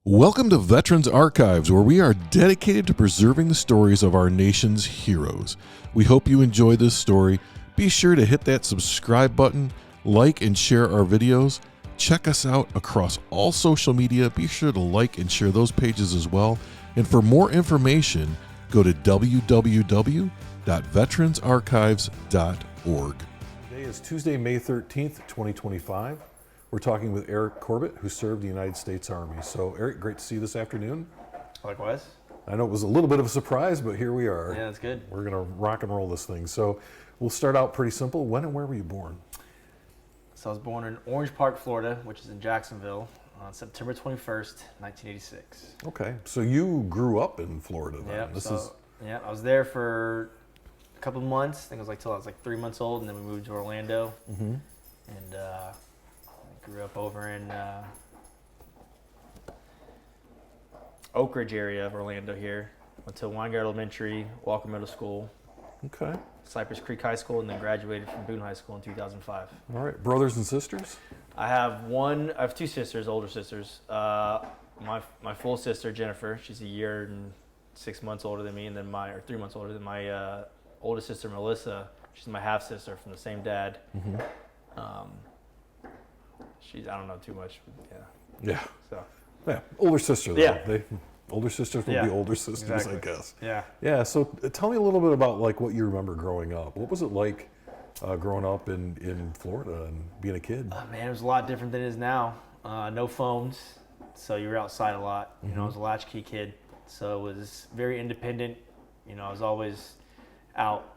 Welcome to Veterans Archives, where we are dedicated to preserving the stories of our nation's heroes. We hope you enjoy this story. Be sure to hit that subscribe button, like and share our videos. Check us out across all social media. Be sure to like and share those pages as well. And for more information, go to www.veteransarchives.org. Today is Tuesday, May 13th, 2025. We're talking with Eric Corbett, who served the United States Army. So, Eric, great to see you this afternoon. Likewise. I know it was a little bit of a surprise, but here we are. Yeah, that's good. We're going to rock and roll this thing. So, we'll start out pretty simple. When and where were you born? So I was born in Orange Park, Florida, which is in Jacksonville, on September 21st, 1986. Okay, so you grew up in Florida then. Yeah, I was there for a couple of months. I think it was till I was 3 months old, and then we moved to Orlando. Mm-hmm. And grew up over in Oak Ridge area of Orlando here. Went to Weingart Elementary, Walker Middle School, Okay. Cypress Creek High School, and then graduated from Boone High School in 2005. All right. Brothers and sisters? I have two sisters, older sisters. My full sister, Jennifer, she's a year and 6 months older than me, and then 3 months older than my oldest sister, Melissa. She's my half sister from the same dad. Mm-hmm. I don't know too much. Yeah. So. Yeah. Older sister, though. Yeah. Older sisters will be older sisters, exactly. I guess. Yeah. Yeah. So tell me a little bit about what you remember growing up. What was it like growing up in Florida and being a kid? Oh, man, it was a lot different than it is now. No phones, so you were outside a lot. Mm-hmm. I was a latchkey kid, so it was very independent. I was always out.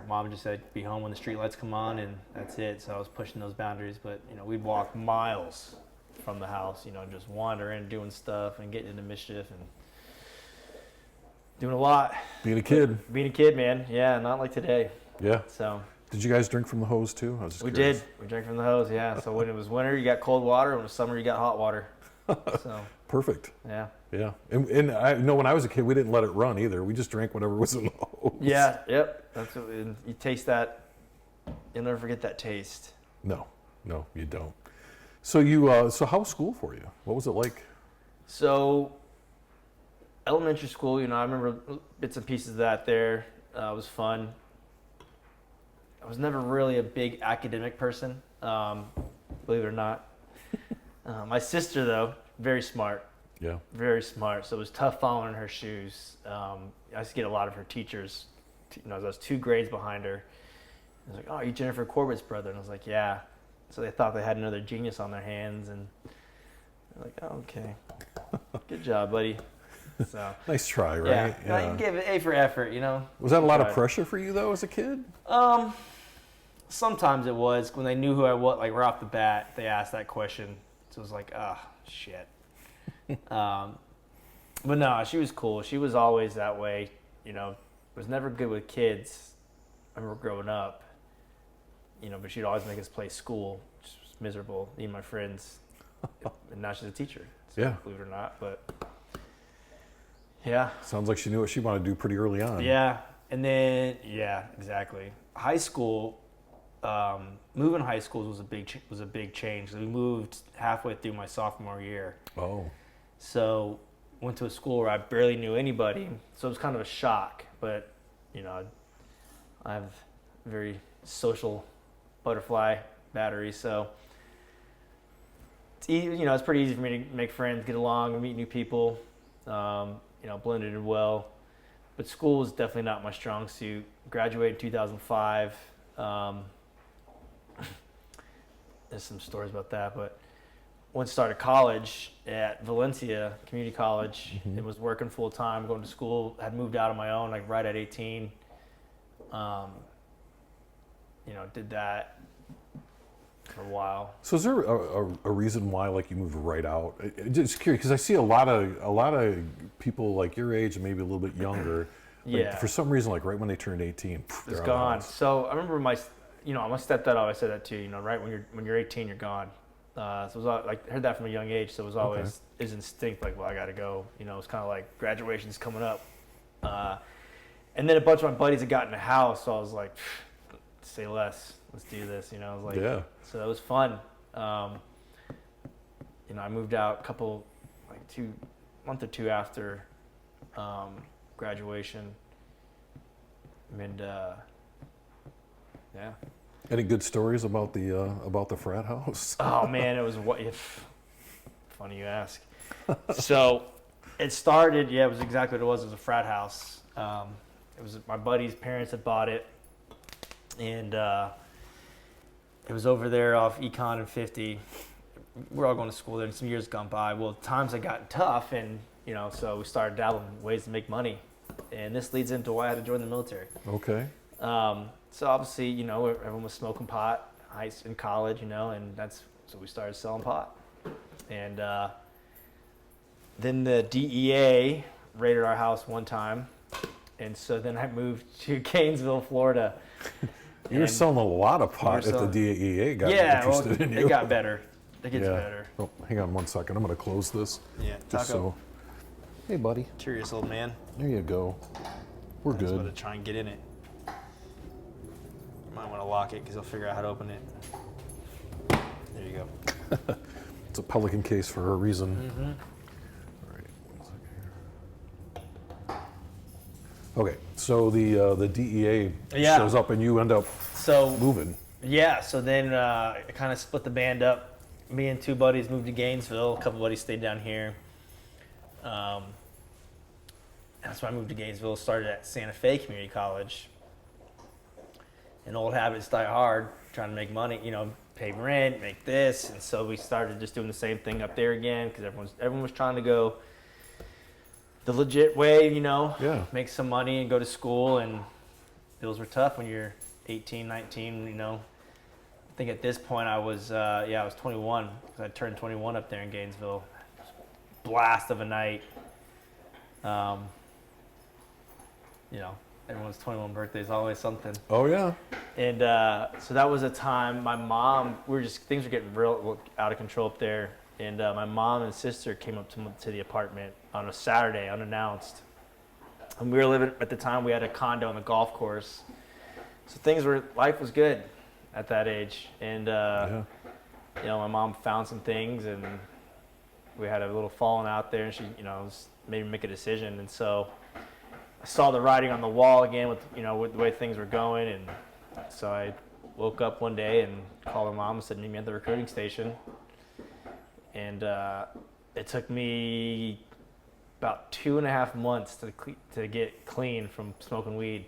Mom just said, be home when the street lights come on, and that's it. So I was pushing those boundaries, but, we'd walk miles from the house, just wandering, doing stuff and getting into mischief and doing a lot. Being a kid. Being a kid, man. Yeah, not like today. Yeah. So. Did you guys drink from the hose too? We did. We drank from the hose, yeah. So when it was winter, you got cold water. When it was summer, you got hot water. So. Perfect. Yeah. Yeah. And I know when I was a kid, we didn't let it run either. We just drank whatever was in the hose. Yeah. Yep. That's what, and you taste that. You'll never forget that taste. No, you don't. So so how was school for you? What was it like? So, elementary school, I remember bits and pieces of that there. It was fun. I was never really a big academic person, believe it or not. My sister, though, very smart. Yeah. Very smart. So it was tough following in her shoes. I used to get a lot of her teachers. I was 2 grades behind her. I was like, "Oh, are you Jennifer Corbett's brother?" And I was like, "Yeah." So they thought they had another genius on their hands, and they're like, "Oh, okay, good job, buddy." So nice try, right? Yeah. No, you gave it A for effort, Was that a lot of pressure for you though, as a kid? Sometimes it was when they knew who I was. Like right off the bat, they asked that question, so it was like, "Oh, shit." But no, she was cool. She was always that way. Was never good with kids. I remember growing up. But she'd always make us play school, which was miserable. Me and my friends, and now she's a teacher. So, yeah, believe it or not, but yeah. Sounds like she knew what she wanted to do pretty early on. Yeah, and then exactly. High school, moving high schools was a big change. We moved halfway through my sophomore year. Oh. So went to a school where I barely knew anybody, so it was kind of a shock. But I have very social butterfly battery, so it's easy, it's pretty easy for me to make friends, get along, meet new people, blended in well. But school is definitely not my strong suit. Graduated in 2005. There's some stories about that, but once started college at Valencia Community College, mm-hmm. and was working full time, going to school. Had moved out on my own, right at 18. Did that for a while. So is there a reason why you moved right out? Just curious, because I see a lot of people like your age and maybe a little bit younger. For some reason, right when they turned 18, it's gone. So I remember my stepdad always said that too. Right when you're 18, you're gone. So it was I heard that from a young age. So it was always his instinct, well, I got to go. It's kind of like graduation's coming up. And then a bunch of my buddies had gotten a house, so I was like, say less. Let's do this. I was like, yeah. So it was fun. I moved out a couple like month or two after graduation. And yeah. Any good stories about the frat house? Oh man, it was funny you ask. So it started. Yeah, it was exactly what it was. It was a frat house. It was my buddy's parents had bought it, and it was over there off Econ and 50. We're all going to school there, and some years gone by. Well, times had gotten tough, and so we started dabbling in ways to make money, and this leads into why I had to join the military. Okay. So obviously, everyone was smoking pot in college, and so we started selling pot, and then the DEA raided our house one time, and so then I moved to Gainesville, Florida. You were selling a lot of pot if the DEA got interested in you. It got better. It gets better. Oh, hang on one second. I'm going to close this. Yeah, just so. Hey, buddy. Curious old man. There you go. We're good. I'm going to try and get in it. You might want to lock it because he'll figure out how to open it. There you go. It's a Pelican case for a reason. Mm-hmm. All right, 1 second here. Okay, so the DEA shows up and you end up moving. Yeah, so then I kind of split the band up. Me and two buddies moved to Gainesville. A couple buddies stayed down here. That's why I moved to Gainesville. Started at Santa Fe Community College. And old habits die hard, trying to make money, pay rent, make this. And so we started just doing the same thing up there again because everyone was trying to go the legit way, make some money and go to school. And bills were tough when you're 18, 19, I think at this point I was 21 because I turned 21 up there in Gainesville. Blast of a night. Everyone's 21 birthday is always something. Oh yeah. And so that was a time my mom, things were getting real out of control up there. And my mom and sister came up to the apartment on a Saturday unannounced. And we were living, at the time we had a condo on the golf course. So life was good at that age. And, my mom found some things and we had a little falling out there and she, made me make a decision. And so I saw the writing on the wall again with the way things were going. And so I woke up one day and called my mom and said, meet me at the recruiting station. And it took me about 2.5 months to get clean from smoking weed.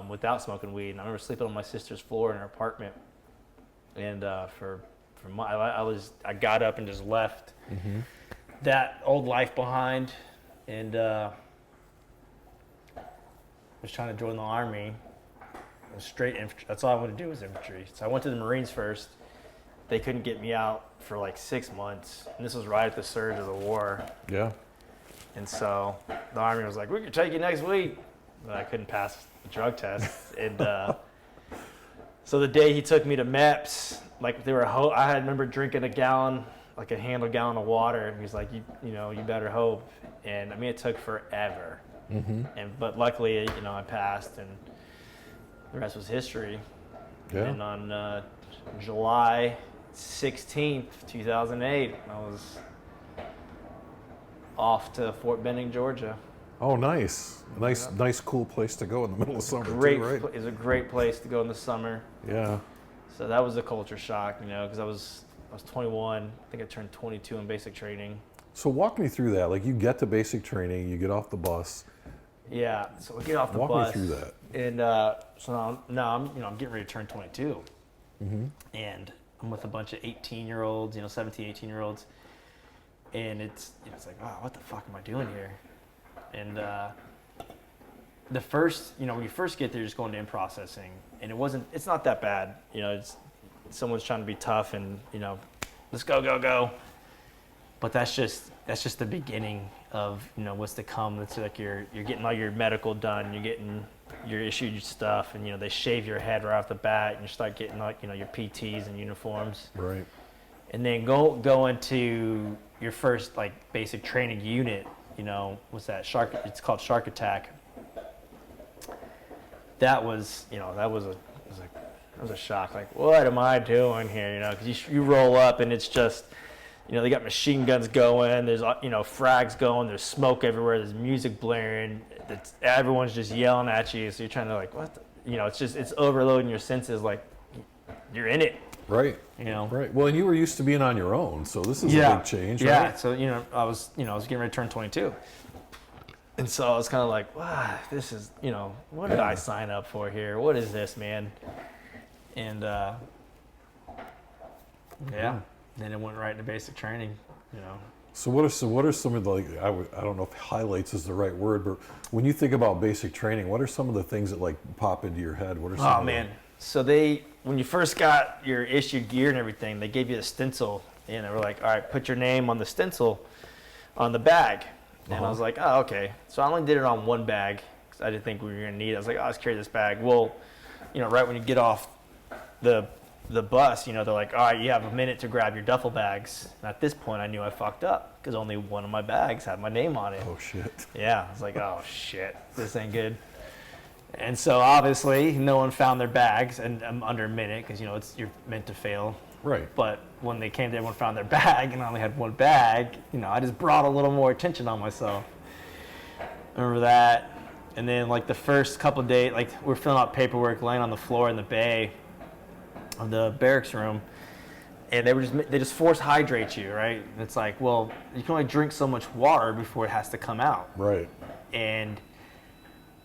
Without smoking weed, and I remember sleeping on my sister's floor in her apartment. And I got up and just left that old life behind, and was trying to join the Army. It was straight infantry. That's all I wanted to do was infantry. So I went to the Marines first. They couldn't get me out for like 6 months, and this was right at the surge of the war. Yeah. And so the Army was like, "We can take you next week," but I couldn't pass the drug test, and so the day he took me to MEPS, like I remember drinking a gallon of water, and he was like, you better hope. And I mean, it took forever, but luckily, I passed, and the rest was history. Yeah. And on July 16th, 2008, I was off to Fort Benning, Georgia. Oh, nice. Nice, cool place to go in the middle of summer, right? It's a great place to go in the summer. Yeah. So that was a culture shock, because I was 21. I think I turned 22 in basic training. So walk me through that. Like, you get to basic training, you get off the bus. Yeah. So we get off the bus. Walk me through that. And so now I'm getting ready to turn 22. And I'm with a bunch of 18-year-olds, 17, 18-year-olds. And it's like, wow, what the fuck am I doing here? And the first, when you first get there, you're just going to in processing, and it's not that bad. Someone's trying to be tough and, let's go. But that's just the beginning of, what's to come. It's like you're getting all your medical done, you're getting your issued stuff, and, they shave your head right off the bat, and you start getting like, your PTs and uniforms. Right. And then go into your first like basic training unit. What's that? It's called Shark Attack. That was a shock. Like, what am I doing here? Because you roll up and it's just they got machine guns going. There's frags going. There's smoke everywhere. There's music blaring. Everyone's just yelling at you. So you're trying to like what? It's overloading your senses. Like you're in it. Right. Right. Well, and you were used to being on your own, so this is a big change, right? Yeah. So I was getting ready to turn 22, and so I was kind of like, wow, this is what did I sign up for here? What is this, man? And then it went right into basic training, So what are some of the, like, I don't know if highlights is the right word, but when you think about basic training, what are some of the things that like pop into your head? What are some? Oh man, so when you first got your issued gear and everything, they gave you a stencil, and they were like, all right, put your name on the stencil on the bag. And I was like, oh, okay. So I only did it on one bag because I didn't think we were gonna need it. I was like, oh, let's carry this bag. Well, right when you get off the bus, they're like, all right, you have a minute to grab your duffel bags. And at this point, I knew I fucked up because only one of my bags had my name on it. Oh shit. Yeah, I was like, oh shit, this ain't good. And so obviously, no one found their bags, and I'm under a minute because you're meant to fail. Right. But when they came, everyone found their bag, and I only had one bag. I just brought a little more attention on myself. Remember that? And then like the first couple of days, like we're filling out paperwork, laying on the floor in the bay of the barracks room, and they just force hydrate you, right? And it's like, well, you can only drink so much water before it has to come out. Right. And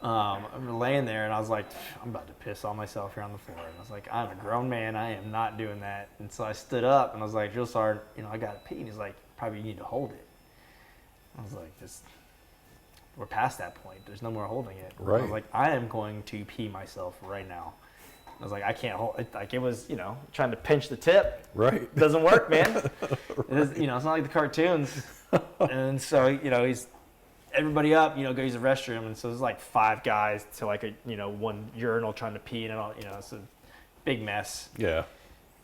I'm laying there, and I was like, I'm about to piss on myself here on the floor. And I was like, I'm a grown man. I am not doing that. And so I stood up, and I was like, Drill Sergeant, I got to pee. And he's like, probably you need to hold it. I was like, we're past that point. There's no more holding it. Right. I was like, I am going to pee myself right now. I was like, I can't hold it. Like it was, trying to pinch the tip. Right. It doesn't work, man. Right. It's not like the cartoons. And so, he's everybody up, go use the restroom. And so there's like 5 guys to like one urinal trying to pee and all, it's a big mess. Yeah.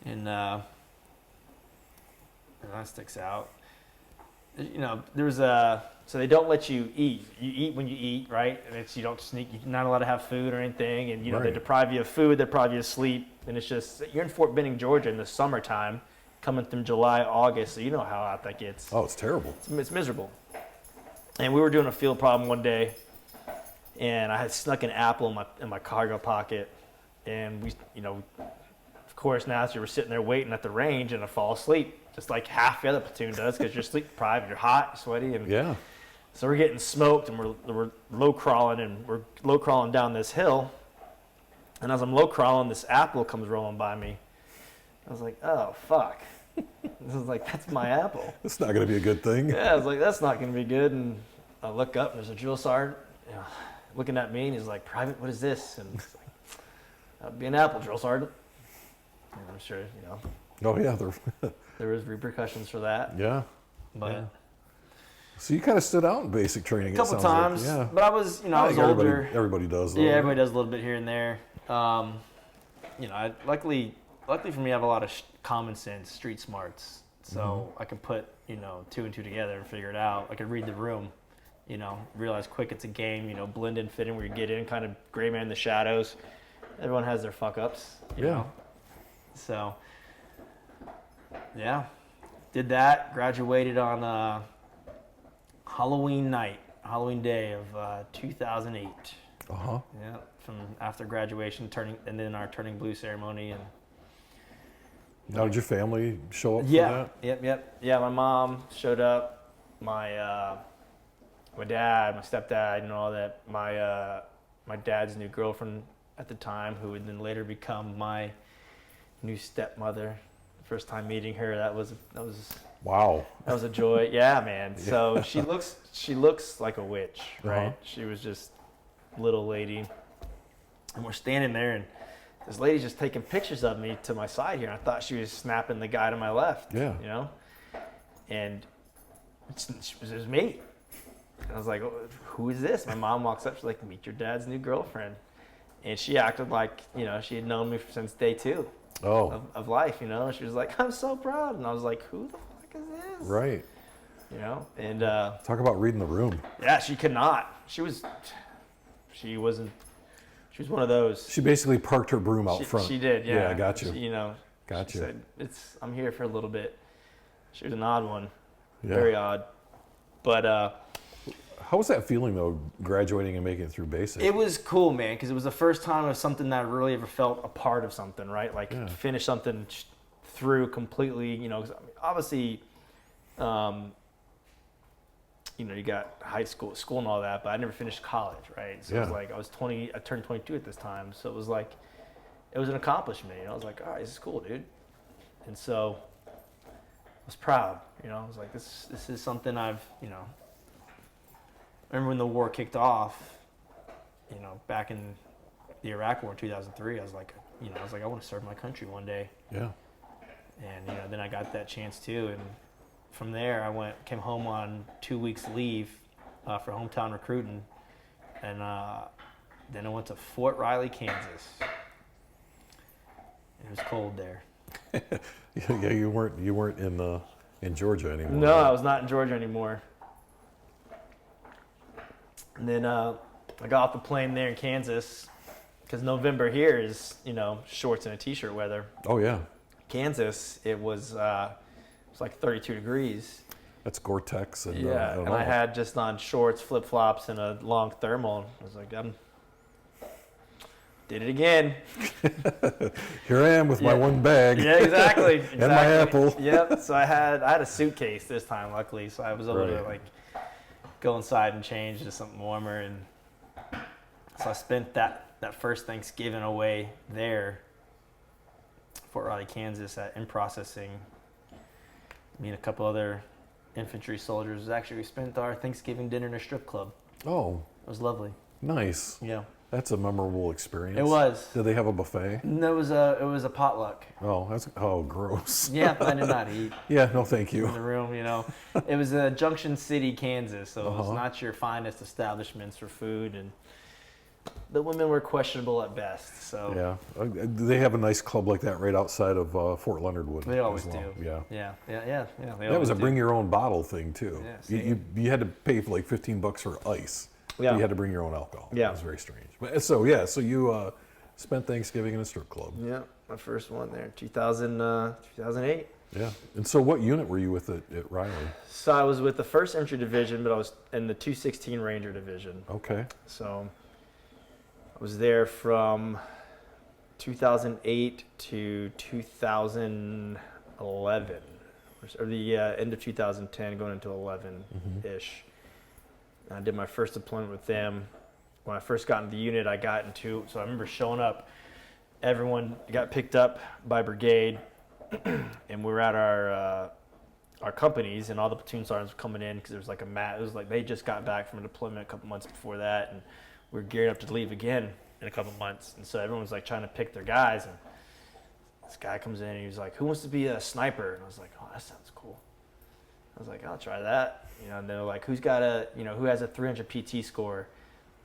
And that sticks out. There's so they don't let you eat. You eat when you eat, right? And you don't sneak. You're not allowed to have food or anything. And right. They deprive you of food. They deprive you of sleep. And it's just you're in Fort Benning, Georgia, in the summertime, coming from July, August. So you know how hot that gets. Oh, it's terrible. It's miserable. And we were doing a field problem one day, and I had snuck an apple in my cargo pocket, and we, of course, now as you were sitting there waiting at the range, and I fall asleep, just like half the other platoon does, because you're sleep deprived, and you're hot, you're sweaty, and yeah. So we're getting smoked, and we're low crawling, down this hill, and as I'm low crawling, this apple comes rolling by me. I was like, oh fuck. This is like, that's my apple. It's not going to be a good thing. Yeah, I was like, that's not going to be good. And I look up, and there's a drill sergeant looking at me, and he's like, Private, what is this? And it's like, that'd be an apple, drill sergeant. And I'm sure, Oh, yeah. there was repercussions for that. Yeah. But yeah. So you kind of stood out in basic training. A couple times. Like. Yeah. But I was, I was older. Everybody does, though. Yeah, everybody does a little bit here and there. Luckily for me, I have a lot of common sense, street smarts. So I can put, 2 and 2 together and figure it out. I can read the room, realize quick it's a game, blend in, fit in where you get in, kind of gray man in the shadows. Everyone has their fuck ups, you know. So, yeah, did that, graduated on Halloween day of 2008. Uh-huh. Yeah, from after graduation, and then our turning blue ceremony. And now, did your family show up for that? Yep. Yeah, my mom showed up. My dad, my stepdad, all that. My dad's new girlfriend at the time, who would then later become my new stepmother. First time meeting her, that was wow. That was a joy. Yeah, man. Yeah. So she looks like a witch, right? Uh-huh. She was just little lady, and we're standing there, and this lady's just taking pictures of me to my side here, and I thought she was snapping the guy to my left. Yeah. And it was me. And I was like, who is this? My mom walks up, she's like, meet your dad's new girlfriend. And she acted like, she had known me since day 2 of life, She was like, I'm so proud. And I was like, who the fuck is this? Right. And talk about reading the room. Yeah, she could not. She was one of those. She basically parked her broom out front. She did, yeah. Yeah, I got you. She Got you. you. Said, I'm here for a little bit. She was an odd one, Yeah. very odd. But How was that feeling though, graduating and making it through basic? it was cool, man, because it was the first time of something that I really ever felt a part of something, right? Like finish something through completely, you know, 'cause, I mean, obviously, you know, you got high school and all that, but I never finished college, right? So it was like, I was 20, I turned 22 at this time. So it was like, it was an accomplishment, you know? I was like, all right, this is cool, dude. And so I was proud, you know? I was like, this is something I've, you know, I remember when the war kicked off, you know, back in the Iraq War in 2003, I was like, I want to serve my country one day. Yeah. And, you know, then I got that chance too. And from there, I came home on 2 weeks leave for hometown recruiting. And then I went to Fort Riley, Kansas. It was cold there. Yeah, you weren't in Georgia anymore. No, I was not in Georgia anymore. And then I got off the plane there in Kansas, because November here is, you know, shorts and a t-shirt weather. Oh yeah. Kansas, it was like 32 degrees. That's Gore-Tex and and I had just on shorts, flip-flops, and a long thermal. I was like, did it again. Here I am with my one bag. Yeah, exactly. And my apple. Yep. So I had a suitcase this time, luckily, so I was able to like go inside and change to something warmer. And so I spent that first Thanksgiving away there, Fort Riley, Kansas, in processing. Me and a couple other infantry soldiers. Actually, we spent our Thanksgiving dinner in a strip club. Oh. It was lovely. Nice. Yeah. That's a memorable experience. It was. Did they have a buffet? No, it was a potluck. Oh, gross. Yeah, I did not eat. Yeah, no, thank you. In the room, you know. It was Junction City, Kansas, so it was not your finest establishments for food, and the women were questionable at best. So yeah, they have a nice club like that right outside of Fort Leonard Wood. They always do. Yeah. That was a bring your own bottle thing too. Yeah, you had to pay for like $15 for ice. Yeah. You had to bring your own alcohol. Yeah. It was very strange. But so you spent Thanksgiving in a strip club. Yeah, my first one there, 2008. Yeah. And so what unit were you with at Riley? So I was with the 1st Infantry Division, but I was in the 216 Ranger Division. Okay. So I was there from 2008 to 2011, or the end of 2010 going into 11-ish. I did my first deployment with them. When I first got into the unit, so I remember showing up, everyone got picked up by brigade, and we were at our companies, and all the platoon sergeants were coming in because there was like it was like they just got back from a deployment a couple months before that, and we were gearing up to leave again in a couple months. And so everyone was like trying to pick their guys, and this guy comes in and he was like, "Who wants to be a sniper?" And I was like, "Oh, that sounds cool." I was like, "I'll try that." You know, and they're like, who has a 300 PT score?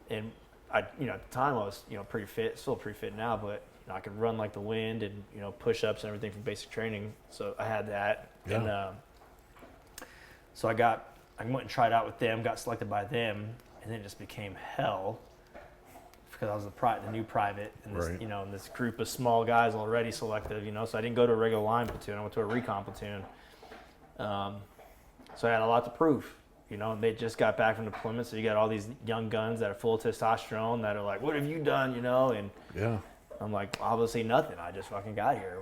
And I, at the time I was, pretty fit, still pretty fit now, but I could run like the wind and, push-ups and everything from basic training. So I had that. Yeah. And so I went and tried out with them, got selected by them, and then it just became hell because I was the new private in this, in this group of small guys already selected, so I didn't go to a regular line platoon. I went to a recon platoon. So I had a lot to prove, they just got back from deployment. So you got all these young guns that are full of testosterone that are like, what have you done, and yeah. I'm like, obviously nothing. I just fucking got here.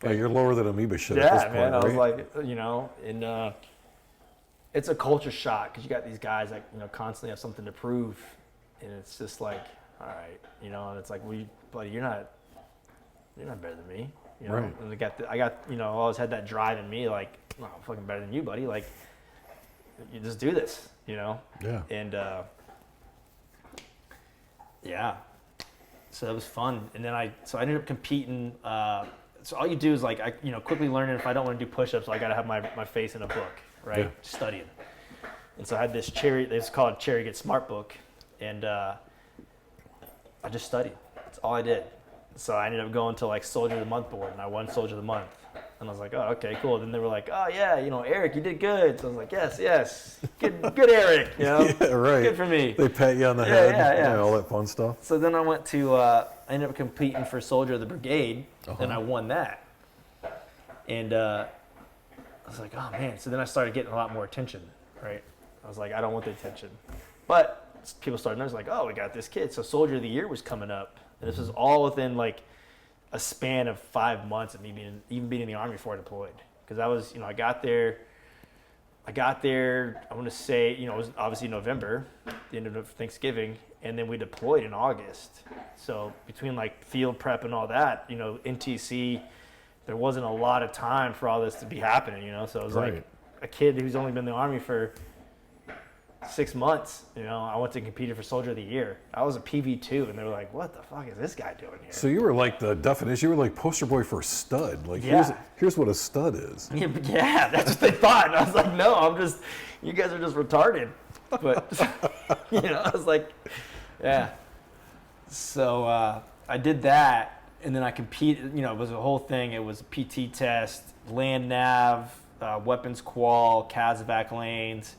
Yeah, you're lower than amoeba shit at this point, man. right? I was like, and it's a culture shock because you got these guys that, constantly have something to prove. And it's just like, all right, and it's like, buddy, you're not better than me. Right. And I got, I always had that drive in me, like, no, I'm fucking better than you, buddy. Like, you just do this, Yeah. And yeah, so that was fun. And then I ended up competing. So all you do is like, quickly learning if I don't want to do push-ups, I got to have my face in a book, right? Yeah. Studying. And so I had this it's called Cherry Get Smart book, and I just studied. That's all I did. So I ended up going to like Soldier of the Month board, and I won Soldier of the Month. And I was like, oh, okay, cool. Then they were like, oh, yeah, Eric, you did good. So I was like, yes, good Eric, Yeah, right. Good for me. They pat you on the head, yeah. All that fun stuff. So then I went to, I ended up competing for Soldier of the Brigade, and I won that. And I was like, oh man. So then I started getting a lot more attention, right? I was like, I don't want the attention. But people started noticing, like, oh, we got this kid. So Soldier of the Year was coming up. And this was all within like a span of 5 months of me being in the Army before I deployed. Because I was, I got there, I want to say, it was obviously November, the end of Thanksgiving, and then we deployed in August. So between like field prep and all that, NTC, there wasn't a lot of time for all this to be happening, So it was like a kid who's only been in the Army for 6 months, I went to compete for Soldier of the Year. I was a PV2, and they were like, what the fuck is this guy doing here? So you were like the definition, you were like poster boy for a stud. Like, here's what a stud is. Yeah, that's what they thought. And I was like, no, you guys are just retarded. But, I was like, yeah. So I did that, and then I competed, it was a whole thing. It was a PT test, land nav, weapons qual, CASEVAC lanes.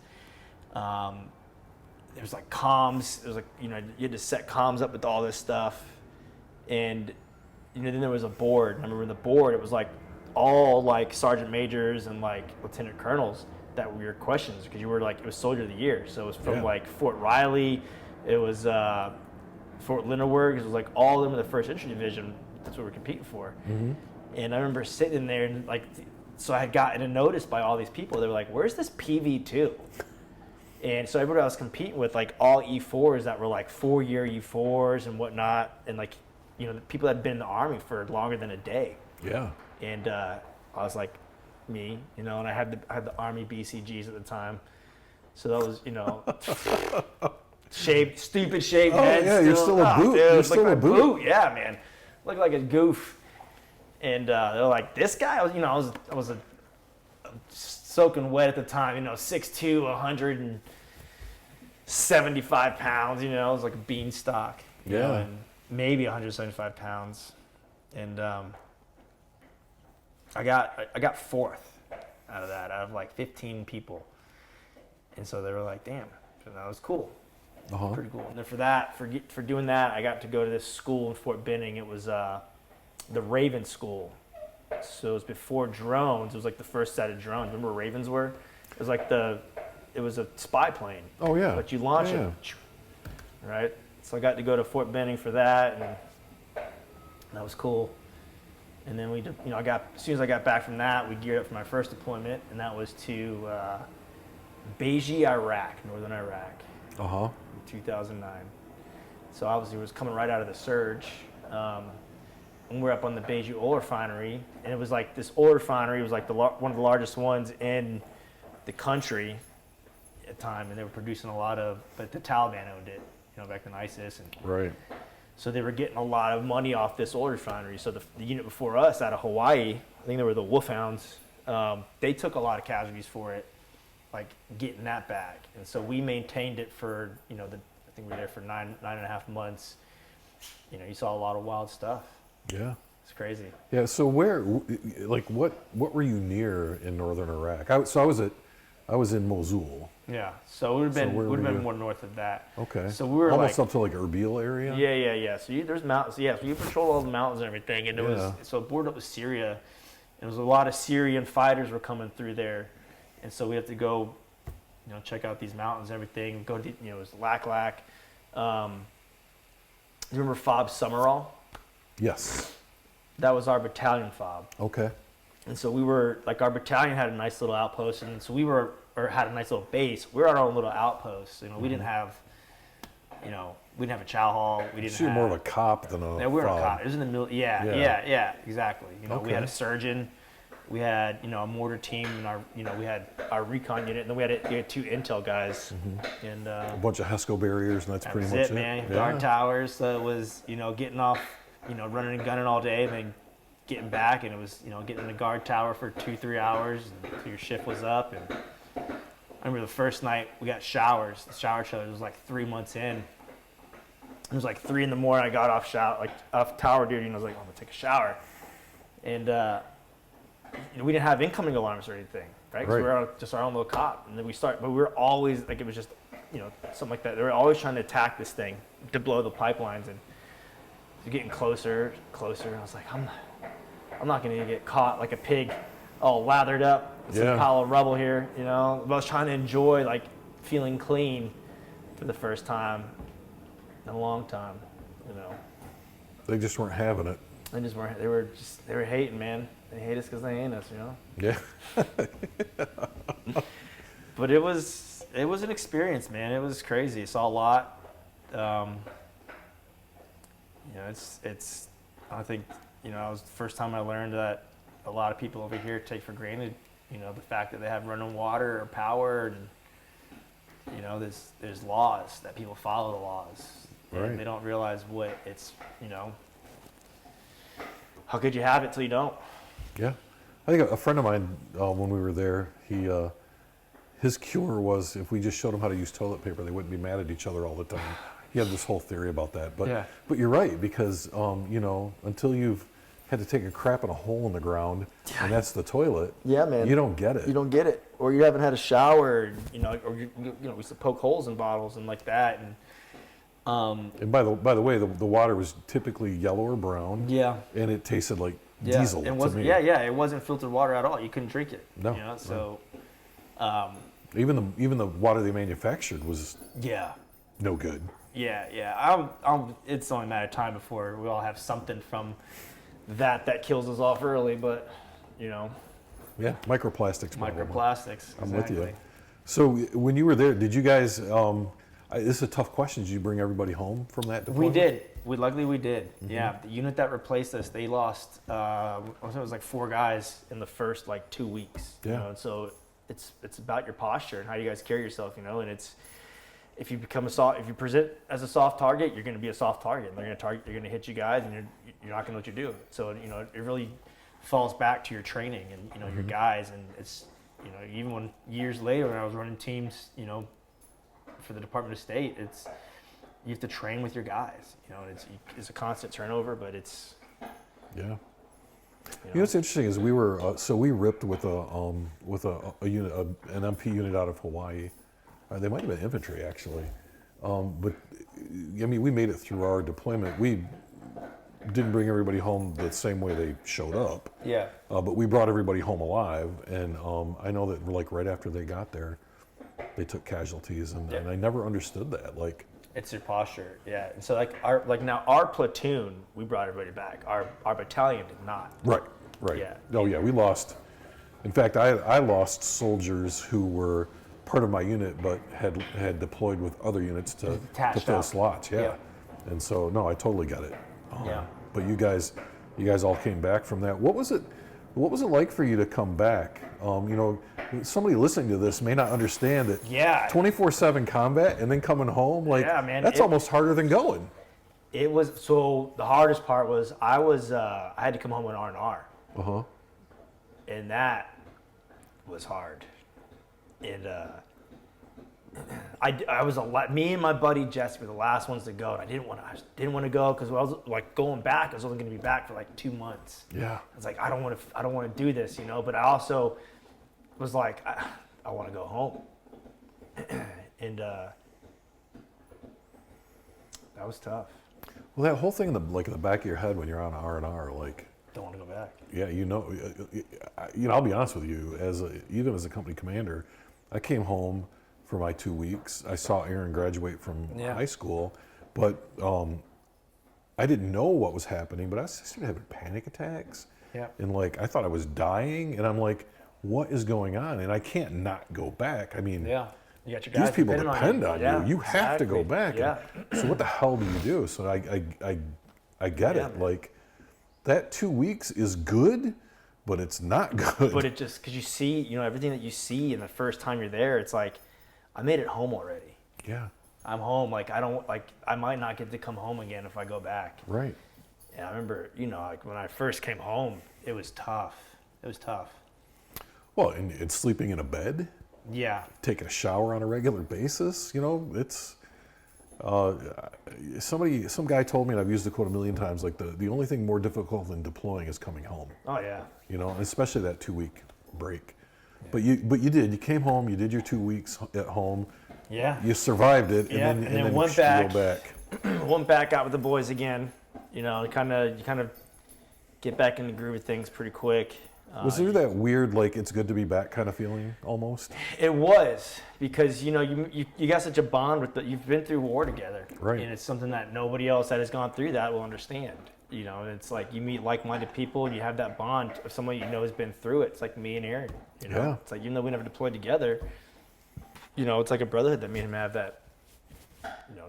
There was like comms. It was like, you had to set comms up with all this stuff. And, then there was a board. I remember the board, it was like all like sergeant majors and like lieutenant colonels that were your questions, because you were like, it was Soldier of the Year. So it was from like Fort Riley. It was Fort Lindenberg. It was like all of them in the 1st Infantry Division. That's what we're competing for. Mm-hmm. And I remember sitting there and like, so I had gotten a notice by all these people. They were like, where's this PV2? And so everybody I was competing with, like all E4s that were like 4-year E4s and whatnot, and like, the people that had been in the Army for longer than a day. Yeah. And I was like, me, and I had the Army BCGs at the time, so that was, stupid shaved head. Yeah, you're still a boot. Dude, you're still a boot. Yeah, man, looked like a goof. And they're like, this guy, I was a soaking wet at the time, 6'2", 175 pounds, it was like a beanstalk, and maybe 175 pounds. And I got 4th out of that, out of like 15 people. And so they were like, damn, so that was cool. Uh-huh. Pretty cool. And then for doing that, I got to go to this school in Fort Benning. It was the Raven School. So it was before drones. It was like the first set of drones. Remember what Ravens were? It was like it was a spy plane. Oh yeah. But you launch it, right? So I got to go to Fort Benning for that, and that was cool. And then as soon as I got back from that, we geared up for my first deployment, and that was to Beji, Iraq, northern Iraq. In 2009. So obviously it was coming right out of the surge. And we're up on the Beji oil refinery, and it was like this oil refinery was like one of the largest ones in the country at the time, and they were producing a lot of, but the Taliban owned it, back in ISIS. And so they were getting a lot of money off this oil refinery. So the unit before us out of Hawaii, I think they were the Wolfhounds, they took a lot of casualties for it, like getting that back. And so we maintained it for, I think we were there for nine and a half months. You saw a lot of wild stuff. Yeah. It's crazy. Yeah. So what were you near in northern Iraq? I was in Mosul. Yeah. So it would have been more north of that. Okay. So we were almost up to like Erbil area. Yeah. So there's mountains. Yeah. So you patrol all the mountains and everything, and it was it bordered up with Syria. There was a lot of Syrian fighters were coming through there, and so we have to go, check out these mountains and everything. Go to it was Lac. You remember Fob Summerall? Yes. That was our battalion fob. Okay. And so we were, like, our battalion had a nice little outpost, and so had a nice little base. We were our own little outpost. We didn't have, we didn't have a chow hall. We didn't have... more of a cop than a fob. We were a cop. It was in the middle. Yeah, exactly. We had a surgeon. We had, a mortar team, and we had our recon unit, and then we had 2 intel guys. Mm-hmm. And a bunch of HESCO barriers, and that's pretty much it. Man. Yeah. Guard towers. So it was, getting off, running and gunning all day, and then getting back, and it was, getting in the guard tower for 2-3 hours until your shift was up. And I remember the first night we got showers. The shower chiller was like 3 months in. It was like 3 a.m. I got off tower duty, and I was like, I'm gonna take a shower. And we didn't have incoming alarms or anything, right? Because we were just our own little cop. And then but we were always, like, it was just, something like that. They were always trying to attack this thing to blow the pipelines, and getting closer. And I was like, I'm not going to get caught like a pig all lathered up, some Yeah. pile of rubble here, you know. But I was trying to enjoy like feeling clean for the first time in a long time, you know. They just weren't having it. They just weren't. They were hating, man. They hate us because they ain't us, you know. Yeah. But it was an experience, man. It was crazy. I saw a lot. You know, it's. I think, you know, it was the first time I learned that a lot of people over here take for granted, you know, the fact that they have running water or power, and you know, there's laws that people follow the laws. Right. And they don't realize what it's, you know, how could you have it till you don't? Yeah. I think a friend of mine, when we were there, his cure was if we just showed them how to use toilet paper, they wouldn't be mad at each other all the time. He had this whole theory about that. But Yeah. but you're right, because you know, until you've had to take a crap in a hole in the ground, and that's the toilet. Yeah, man. You don't get it. You don't get it, or you haven't had a shower, you know, or you know, we used to poke holes in bottles and like that, and And by the way, the water was typically yellow or brown. yeah, And it tasted like yeah, diesel it to wasn't, me. yeah, it wasn't filtered water at all. You couldn't drink it. No, you know, no. so Even the water they manufactured was yeah, no good. yeah. It's only a matter of time before we all have something from that kills us off early, but you know, Yeah, microplastics. Problem. microplastics. I'm with you. exactly. So when you were there, did you guys? This is a tough question. Did you bring everybody home from that We deployment? did. Luckily we did. Yeah, the unit that replaced us, they lost. I think it was like 4 guys in the first like 2 weeks. You Yeah. know? And so it's about your posture and how you guys carry yourself. You know, and it's if you present as a soft target, you're going to be a soft target. And they're going to hit you guys, and you're not going to know what you're doing. So you know, it really falls back to your training and you know your guys. And it's, you know, even when years later when I was running teams, you know, for the Department of State, you have to train with your guys, you know, and it's a constant turnover, but it's, Yeah. you know, You know what's interesting is we were we ripped with a unit, an MP unit out of Hawaii. They might have been infantry actually, but I mean we made it through our deployment. We didn't bring everybody home the same way they showed up. yeah, But we brought everybody home alive, and I know that like right after they got there, they took casualties, and I never understood that. Like, it's your posture, yeah. And so our platoon, we brought everybody back. Our battalion did not. right. Yeah. Oh yeah, we lost. In fact, I lost soldiers who were part of my unit, but had deployed with other units to Attached fill up. slots. Yeah. Yeah. And so no, I totally get it. Yeah. But you guys all came back from that. What was it like for you to come back? You know, somebody listening to this may not understand it. Yeah. 24/7 combat and then coming home, like, Yeah, man, that's almost harder than going. It was, so the hardest part was I had to come home with R&R, Uh-huh. and that was hard. And I was me and my buddy Jesse were the last ones to go, and I didn't want to go because I was like going back. I was only going to be back for like 2 months. Yeah. I was like, I don't want to do this, you know. But I also was like, I want to go home, and that was tough. Well, that whole thing in the back of your head when you're on R&R, like, Don't want to go back. yeah, you know, I'll be honest with you, even as a company commander, I came home for my 2 weeks. I saw Aaron graduate from high school, but I didn't know what was happening, but I started having panic attacks. Yeah. And like, I thought I was dying, and I'm like, what is going on? And I can't not go back. I mean, Yeah. You got your guys these people depending depend on Yeah, you. You have to go exactly. back. Yeah. So what the hell do you do? So I get Yeah, it. man. Like, that 2 weeks is good, but it's not good. But it just, because you see, you know, everything that you see in the first time you're there, it's like, I made it home already. Yeah. I'm home. Like, I might not get to come home again if I go back. Right. And I remember, you know, like when I first came home, it was tough. It was tough. Well, and sleeping in a bed, Yeah. taking a shower on a regular basis, you know, it's some guy told me, and I've used the quote a million times, like the only thing more difficult than deploying is coming home. Oh, yeah. You know, and especially that 2 week break. Yeah. But you did. You came home. You did your 2 weeks at home. Yeah. You survived it, Yeah, and then went you back. go back. Went back out with the boys again. You know, you kind of get back in the groove of things pretty quick. Was there that weird, like, it's good to be back kind of feeling almost? It was, because you got such a bond with you've been through war together, right? And it's something that nobody else that has gone through that will understand. It's like you meet like-minded people and you have that bond of someone has been through it. It's like me and Aaron. Yeah. It's like, even though we never deployed together, it's like a brotherhood that me and him have that.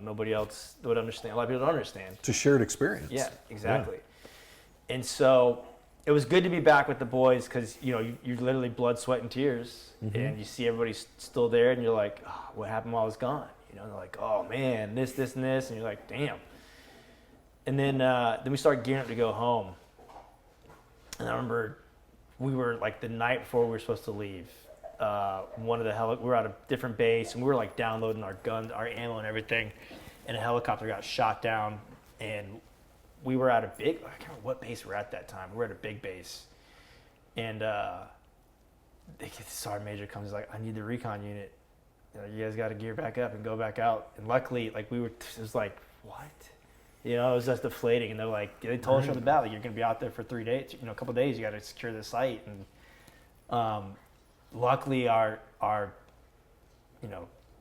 Nobody else would understand. A lot of people don't understand. It's a shared experience. Yeah, exactly. Yeah. And so it was good to be back with the boys, because you're literally blood, sweat, and tears, and you see everybody still there, and you're like, oh, what happened while I was gone? They're like, oh man, this, and this, and you're like, damn. And then we started gearing up to go home, and I remember we were like the night before we were supposed to leave. We were at a different base, and we were like downloading our guns, our ammo, and everything, and a helicopter got shot down, and we were at I can't remember what base we were at that time. We were at a big base, and the sergeant major comes, like, I need the recon unit. You guys got to gear back up and go back out. And luckily, like, it was like, what? It was just deflating, and they're like, they told us from the bat, like, you're going to be out there for 3 days, a couple of days, you got to secure the site. And luckily our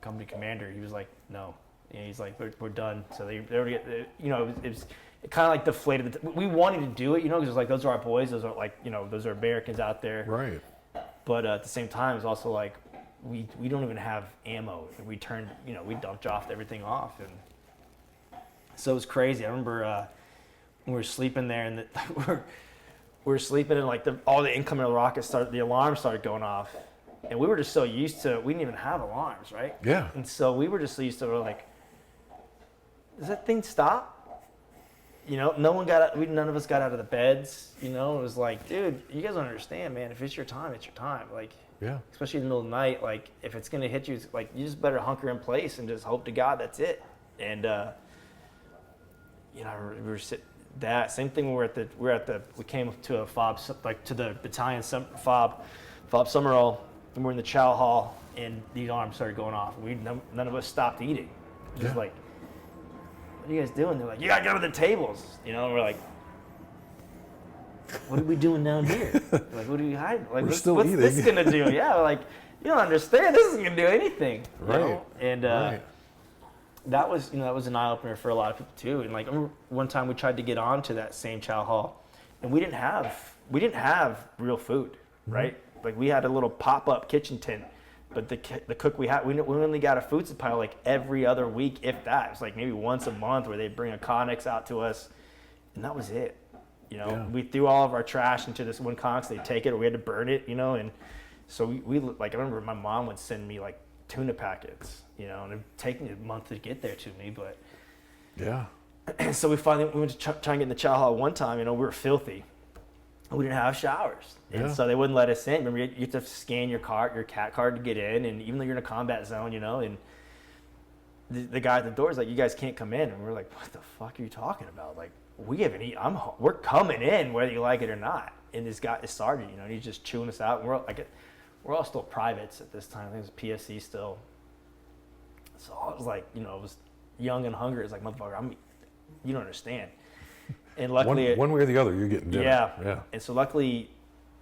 company commander, he was like, no. And he's like, we're done. So they already, it was kind of like deflated. We wanted to do it, because it was like, those are our boys. Those are like, those are Americans out there. Right. But at the same time, it's also like, we don't even have ammo. We turned, we dumped everything off. And so it was crazy. I remember when we were sleeping there, and we were sleeping, and like all the incoming rockets the alarms started going off. And we were just so used to, we didn't even have alarms, right? Yeah. And so we were just so used to, we're like, does that thing stop? No one none of us got out of the beds. It was like, dude, you guys don't understand, man. If it's your time, it's your time. Like, yeah. Especially in the middle of the night, like, if it's gonna hit you, it's like, you just better hunker in place and just hope to God that's it. And we were sitting. That same thing. We came to a fob, like to the battalion fob Summerall, and we're in the chow hall, and the alarms started going off. None of us stopped eating. Just like, what are you guys doing? They're like, you gotta go to the tables, and we're like, what are we doing down here? Like, what are you hiding? Like, what's this gonna do? Yeah, like, you don't understand. This isn't gonna do anything. Right. And that was an eye opener for a lot of people too. And like, I remember one time we tried to get onto that same chow hall, and we didn't have real food, right? Like, we had a little pop-up kitchen tent, but the cook we only got a food supply like every other week, if that. It was like maybe once a month, where they bring a Connex out to us, and that was it. We threw all of our trash into this one Connex. They take it, or we had to burn it, and so we like, I remember my mom would send me like tuna packets, and it'd take me a month to get there to me, but yeah. So we went to try and get in the chow hall one time. We were filthy. We didn't have showers, and so they wouldn't let us in. Remember, you have to scan your cat card to get in, and even though you're in a combat zone, and the guy at the door is like, you guys can't come in. And we're like, what the fuck are you talking about? Like, we haven't eaten. We're coming in whether you like it or not. And this guy, this sergeant, and he's just chewing us out. And we're all still privates at this time. I think it was PSC still. So I was like, it was young and hungry. It's like, motherfucker, you don't understand. And luckily, one way or the other, you're getting dinner. Yeah. And so luckily,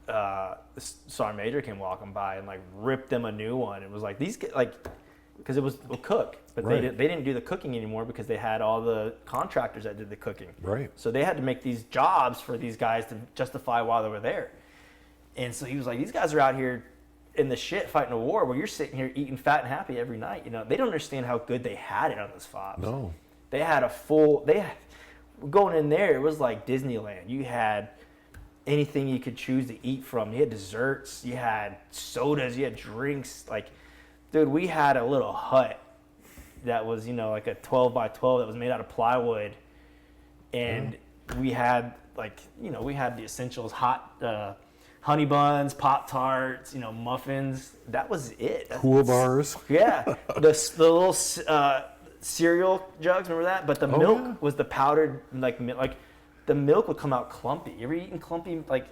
the sergeant major came walking by and like ripped them a new one. It was like, these like, because it was a cook, but they didn't do the cooking anymore, because they had all the contractors that did the cooking. Right. So they had to make these jobs for these guys to justify why they were there. And so he was like, these guys are out here in the shit fighting a war where you're sitting here eating fat and happy every night. They don't understand how good they had it on those fobs. No. They had going in there, it was like Disneyland. You had anything you could choose to eat from. You had desserts, you had sodas, you had drinks. Like, dude, we had a little hut that was, like a 12 by 12 that was made out of plywood. And we had we had the essentials, hot honey buns, Pop-Tarts, muffins. That was it. Cool bars. Yeah. The little cereal jugs, remember that? But the milk was the powdered, like the milk would come out clumpy. You ever eaten clumpy? Like,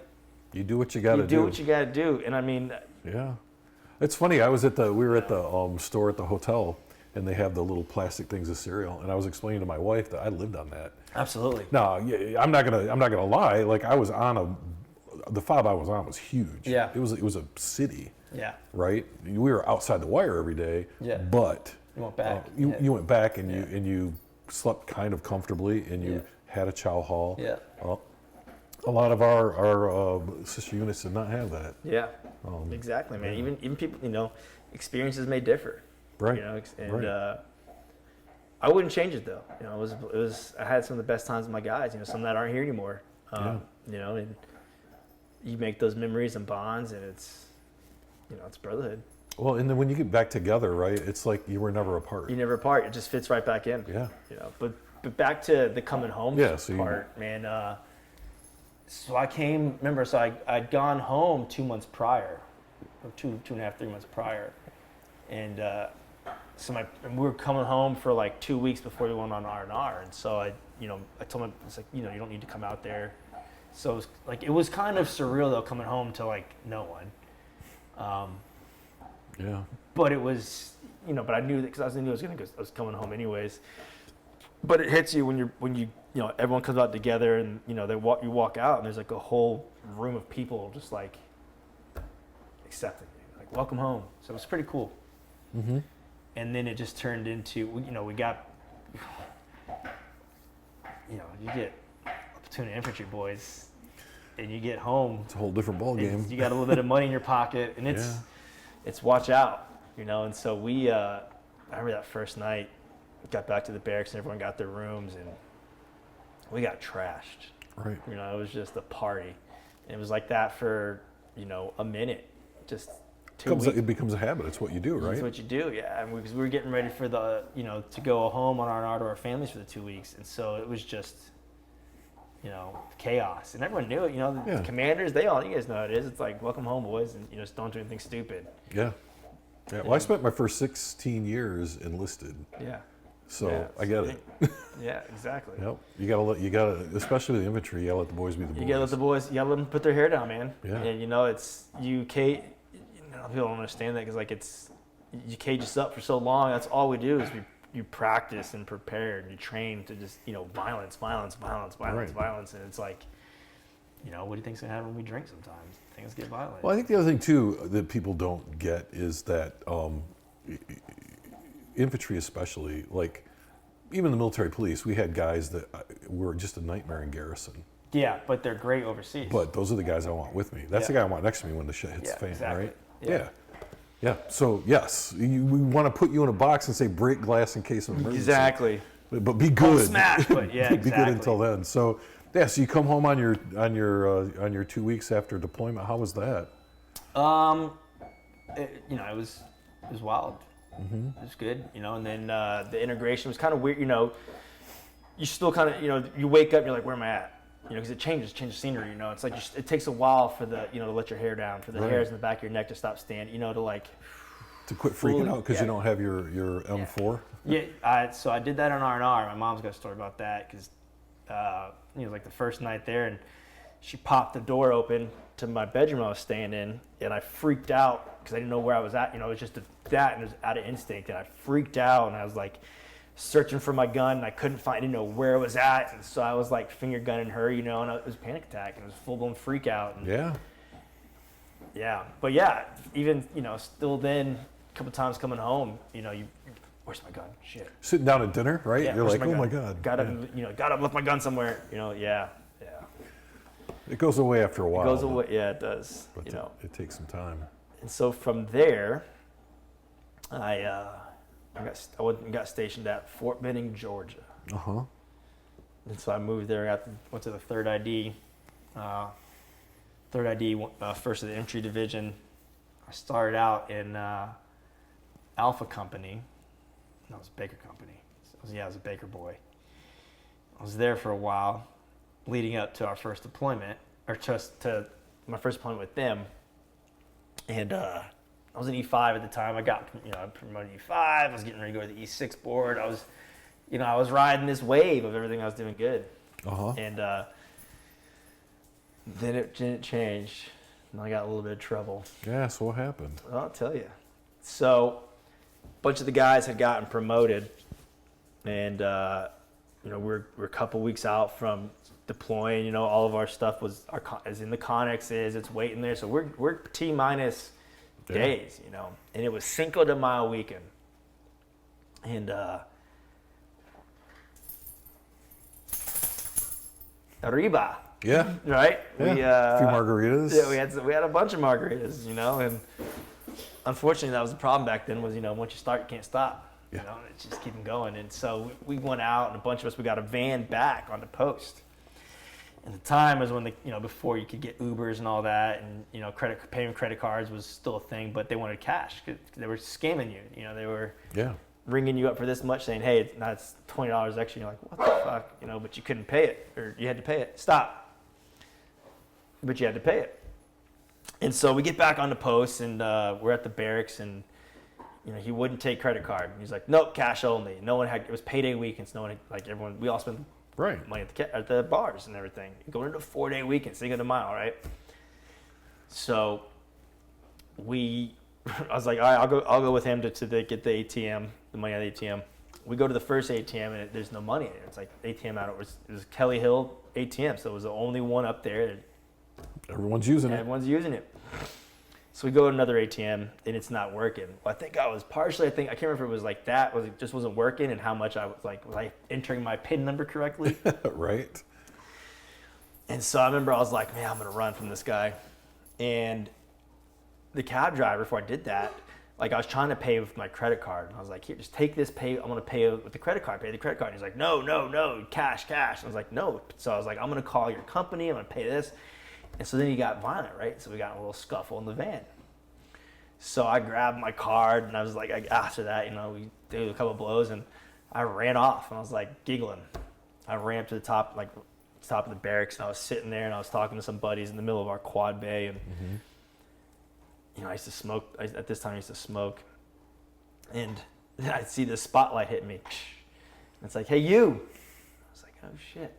you do what you got to do. You do what you got to do. And I mean, yeah. It's funny. We were at the store at the hotel, and they have the little plastic things of cereal. And I was explaining to my wife that I lived on that. Absolutely. No, I'm not gonna lie. Like, I was on the fob I was on was huge. Yeah. It was a city. Yeah. Right. We were outside the wire every day. Yeah. But you went back. You went back and you slept kind of comfortably and you had a chow hall. Yeah. A lot of our sister units did not have that. Yeah. Exactly, man. Yeah. Even people, experiences may differ. Right. And right. I wouldn't change it though. It was I had some of the best times with my guys. Some that aren't here anymore. And you make those memories and bonds, and it's brotherhood. Well, and then when you get back together, right? It's like you were never apart. You never apart. It just fits right back in. Yeah. But back to the coming home part, man. So I came. Remember, so I'd gone home 2 months prior, or 2.5, 3 months prior, and we were coming home for like 2 weeks before we went on R&R, and so I told him, it's like, you don't need to come out there. So it was kind of surreal though, coming home to like no one. Yeah. But it was, but I knew that because I knew I was coming home anyways. But it hits you when you everyone comes out together and you walk out and there's like a whole room of people just like accepting you, like welcome home. So it was pretty cool. Mm-hmm. And then it just turned into we got you get platoon of infantry boys, and you get home. It's a whole different ball game. You got a little bit of money in your pocket, and it's watch out, And so we, I remember that first night, got back to the barracks, and everyone got their rooms, and we got trashed. Right. It was just a party, and it was like that for a minute, just 2 weeks. It becomes a habit. It's what you do, right? It's what you do, yeah. And because we were getting ready for the, to go home on R&R to our families for the 2 weeks, and so it was just, chaos, and everyone knew it. The commanders, you guys know how it is. It's like welcome home, boys, and just don't do anything stupid. Yeah. Yeah. Well, I spent my first 16 years enlisted. Yeah. So I get it. Yeah, exactly. Yep. You gotta, especially the infantry, you gotta let the boys be the boys. You gotta let them put their hair down, man. Yeah. And people don't understand that because you cage us up for so long. That's all we do is you practice and prepare and you train to just violence, and it's like what do you think's gonna happen when we drink? Sometimes things get violent. Well, I think the other thing too that people don't get is that infantry, especially, like even the military police, we had guys that were just a nightmare in garrison. Yeah, but they're great overseas. But those are the guys I want with me. That's the guy I want next to me when the shit hits the fan, exactly. right? Yeah. Yeah. So yes, we want to put you in a box and say break glass in case of emergency. Exactly. But be good. Don't smash, but be good until then. So so you come home on your 2 weeks after deployment. How was that? It was wild. Mm-hmm. It was good, and then the integration was kind of weird. You still kind of, you wake up, and you're like, where am I at? Because it changes scenery. It's like it takes a while for the, to let your hair down, for the hairs in the back of your neck to stop standing, to quit freaking out because you don't have your M4. Yeah, so I did that on R&R. My mom's got a story about that because it was like the first night there, and she popped the door open to my bedroom I was staying in, and I freaked out because I didn't know where I was at. It was just that, and it was out of instinct, and I freaked out, and I was like searching for my gun, and I didn't know where it was at, and so I was like finger gunning her, and it was a panic attack, and it was a full-blown freak out. And but even still then, a couple times coming home, where's my gun? Shit. Sitting down at dinner, right? Yeah, you're like, oh gun? my god. Gotta left my gun somewhere. Yeah. It goes away after a while. It goes away. Yeah, it does. But it takes some time. And so from there, I went and got stationed at Fort Benning, Georgia. And so I moved there. Went to the 3rd ID. 3rd ID, 1st of the Infantry Division. I started out in Alpha Company. No, it was Baker Company. I was a Baker boy. I was there for a while, leading up to our first deployment, or just to my first deployment with them. And I was an E5 at the time. I got promoted to E5. I was getting ready to go to the E6 board. I was riding this wave of everything I was doing good. And then it didn't change, and I got a little bit of trouble. Yeah, so what happened? I'll tell you. So a bunch of the guys had gotten promoted, and we're a couple weeks out from deploying. All of our stuff is in the connexes. It's waiting there. So we're T-minus days, and it was Cinco de Mayo weekend. And Arriba. Yeah. Right? Yeah. A few margaritas. Yeah, we had a bunch of margaritas, and unfortunately that was the problem back then was, once you start, you can't stop. Yeah. It's just keeping going. And so we went out, and a bunch of us, we got a van back on the post. And the time was when before you could get Ubers and all that, and paying credit cards was still a thing, but they wanted cash because they were scamming you. They were ringing you up for this much, saying, "Hey, it's $20 extra." And you're like, "What the fuck?" But you couldn't pay it, or you had to pay it. Stop. But you had to pay it. And so we get back on the post, and we're at the barracks, and he wouldn't take credit card. He's like, "Nope, cash only." No one had. It was payday weekend, so no one everyone. We all spent money at the bars and everything. Going into a 4-day weekend, Cinco de Mayo, right? So I was like, all right, I'll go with him to get the ATM, the money out of the ATM. We go to the first ATM, and there's no money in it. It's like ATM out. It was Kelly Hill ATM, so it was the only one up there. Everyone's using it. So we go to another ATM, and it's not working. Well, I think I can't remember if it was like that, was it just wasn't working, and how much I was I entering my PIN number correctly? Right. And so I remember I was like, man, I'm going to run from this guy. And the cab driver, before I did that, I was trying to pay with my credit card. And I was like, here, just take this pay. I'm going to pay with the credit card. Pay the credit card. And he's like, no, cash. And I was like, no. So I was like, I'm going to call your company. I'm going to pay this. And so then he got violent, right? So we got in a little scuffle in the van. So I grabbed my card, and I was like, after that, we did a couple of blows, and I ran off, and I was like giggling. I ran up to the top of the barracks, and I was sitting there, and I was talking to some buddies in the middle of our quad bay, and I used to smoke. At this time, I used to smoke, and then I'd see the spotlight hit me. And it's like, hey, you. I was like, oh shit.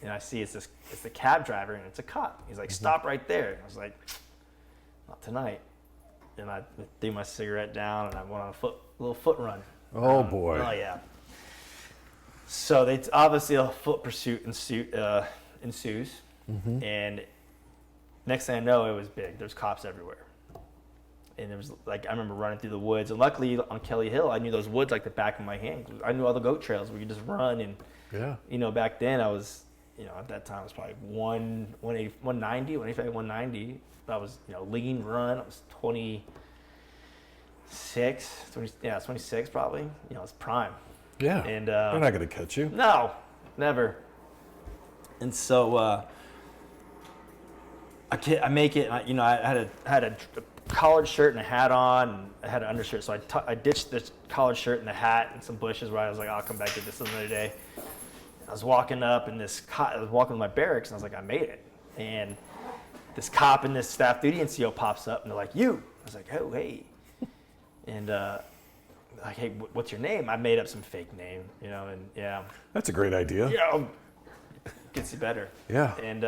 And I see it's the cab driver, and it's a cop. He's like, stop right there. And I was like, not tonight. And I threw my cigarette down, and I went on a little foot run. Oh boy. Oh yeah. So obviously a foot pursuit ensues, and next thing I know, it was big. There's cops everywhere, and it was I remember running through the woods. And luckily on Kelly Hill, I knew those woods like the back of my hand. I knew all the goat trails where you just run, and back then I was. At that time, it was probably 180, 190, 190. I was, lean run. I was 26, 26 probably. It's prime. Yeah. And they're not going to catch you. No, never. And so I make it. I had a collared shirt and a hat on, and I had an undershirt. So I ditched the collared shirt and the hat and some bushes where I was like, I'll come back to this another day. I was walking up, and I was walking to my barracks, and I was like, I made it. And this cop and this staff duty NCO pops up, and they're like, you. I was like, oh, hey. And like, hey, what's your name? I made up some fake name, and yeah. That's a great idea. Yeah, gets you better. Yeah. And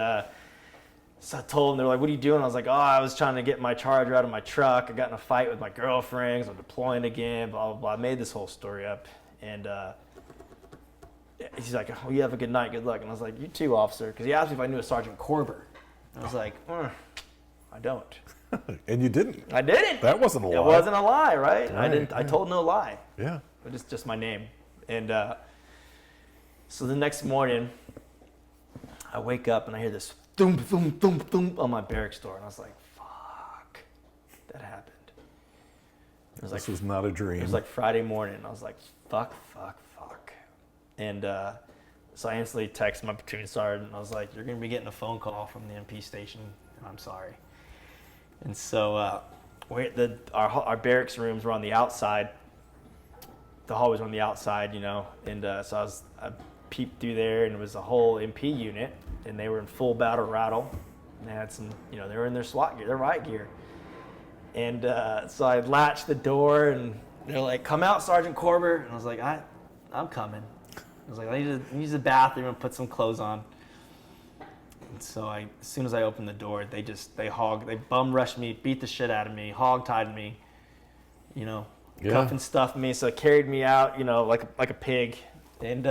so I told them, they're like, what are you doing? I was like, I was trying to get my charger out of my truck. I got in a fight with my girlfriend, 'cause I'm deploying again, blah, blah, blah. I made this whole story up. And he's like, oh, you have a good night, good luck. And I was like, you too, officer. Because he asked me if I knew a Sergeant Corbett. I was like, I don't. And you didn't. I didn't. That wasn't a lie. It wasn't a lie, right? Right, I didn't. yeah. I told no lie. Yeah. But it's just my name. And so the next morning, I wake up and I hear this thump, thump, thump, thump on my barracks door. And I was like, fuck, that happened. This was not a dream. It was like Friday morning. I was like, fuck. And so I instantly texted my platoon sergeant. And I was like, you're going to be getting a phone call from the MP station, and I'm sorry. And so our barracks rooms were on the outside. The hallways were on the outside, And so I peeped through there, and it was a whole MP unit, and they were in full battle rattle. And they had some, they were in their SWAT gear, their riot gear. And so I latched the door, and they're like, come out, Sergeant Corbett. And I was like, I'm coming. I was like, I need to use the bathroom and put some clothes on. And so as soon as I opened the door, they bum rushed me, beat the shit out of me, hog-tied me, cuff and stuffed me. So it carried me out, like a pig. And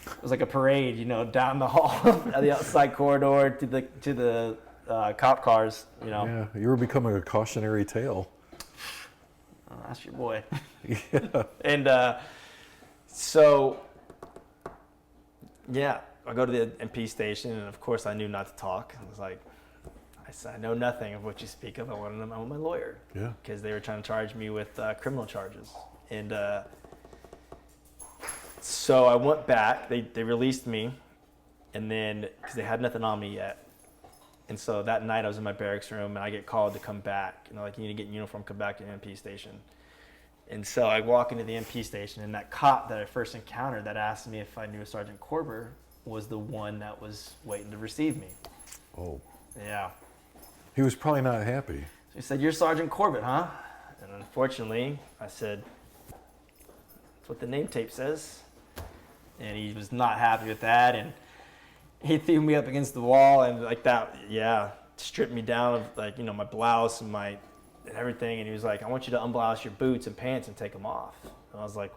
it was like a parade, down the hall, at the outside corridor to the cop cars, Yeah, you were becoming a cautionary tale. Oh, that's your boy. Yeah. And so, yeah, I go to the MP station, and of course I knew not to talk. I was like, I said, I know nothing of what you speak of. I want to know my lawyer. Yeah. Because they were trying to charge me with criminal charges. And so I went back. They released me, and then, because they had nothing on me yet. And so that night I was in my barracks room, and I get called to come back. Like, you need to get in uniform, come back to the MP station. And so I walk into the MP station, and that cop that I first encountered that asked me if I knew Sergeant Corbett was the one that was waiting to receive me. Oh. Yeah. He was probably not happy. So he said, "You're Sergeant Corbett, huh?" And unfortunately, I said, "That's what the name tape says." And he was not happy with that, and he threw me up against the wall, and like that, stripped me down of like, my blouse and everything. And he was like, "I want you to unblouse your boots and pants and take them off." And I was like,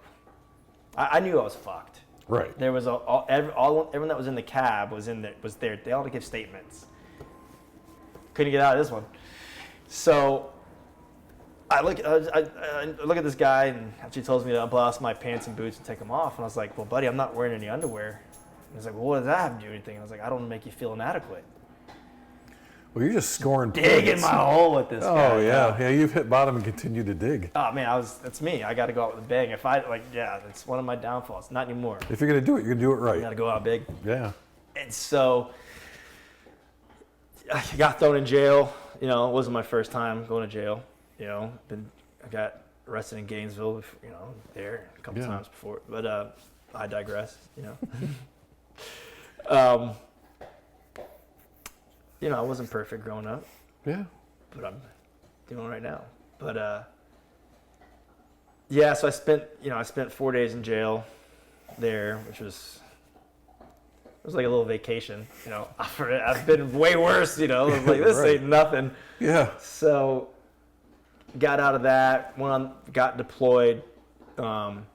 I knew I was fucked. Right. There was everyone that was in the cab was there. They all had to give statements. Couldn't get out of this one. So I look at this guy, and she tells me to unblouse my pants and boots and take them off. And I was like, "Well, buddy, I'm not wearing any underwear." And he's like, "Well, what does that have to do with anything?" And I was like, "I don't make you feel inadequate." Well, you're just scoring Digging points. my hole with this guy. Oh, yeah. Yeah, you've hit bottom and continue to dig. Oh, man, that's me. I got to go out with a bang. If it's one of my downfalls. Not anymore. If you're going to do it, you're going to do it I right. got to go out big. Yeah. And so I got thrown in jail. It wasn't my first time going to jail. I got arrested in Gainesville, there a couple times before. But I digress, I wasn't perfect growing up. Yeah. But I'm doing it right now. But so I spent 4 days in jail there, which was like a little vacation. I've been way worse. Like, this Right. ain't nothing. Yeah. So got out of that, got deployed, and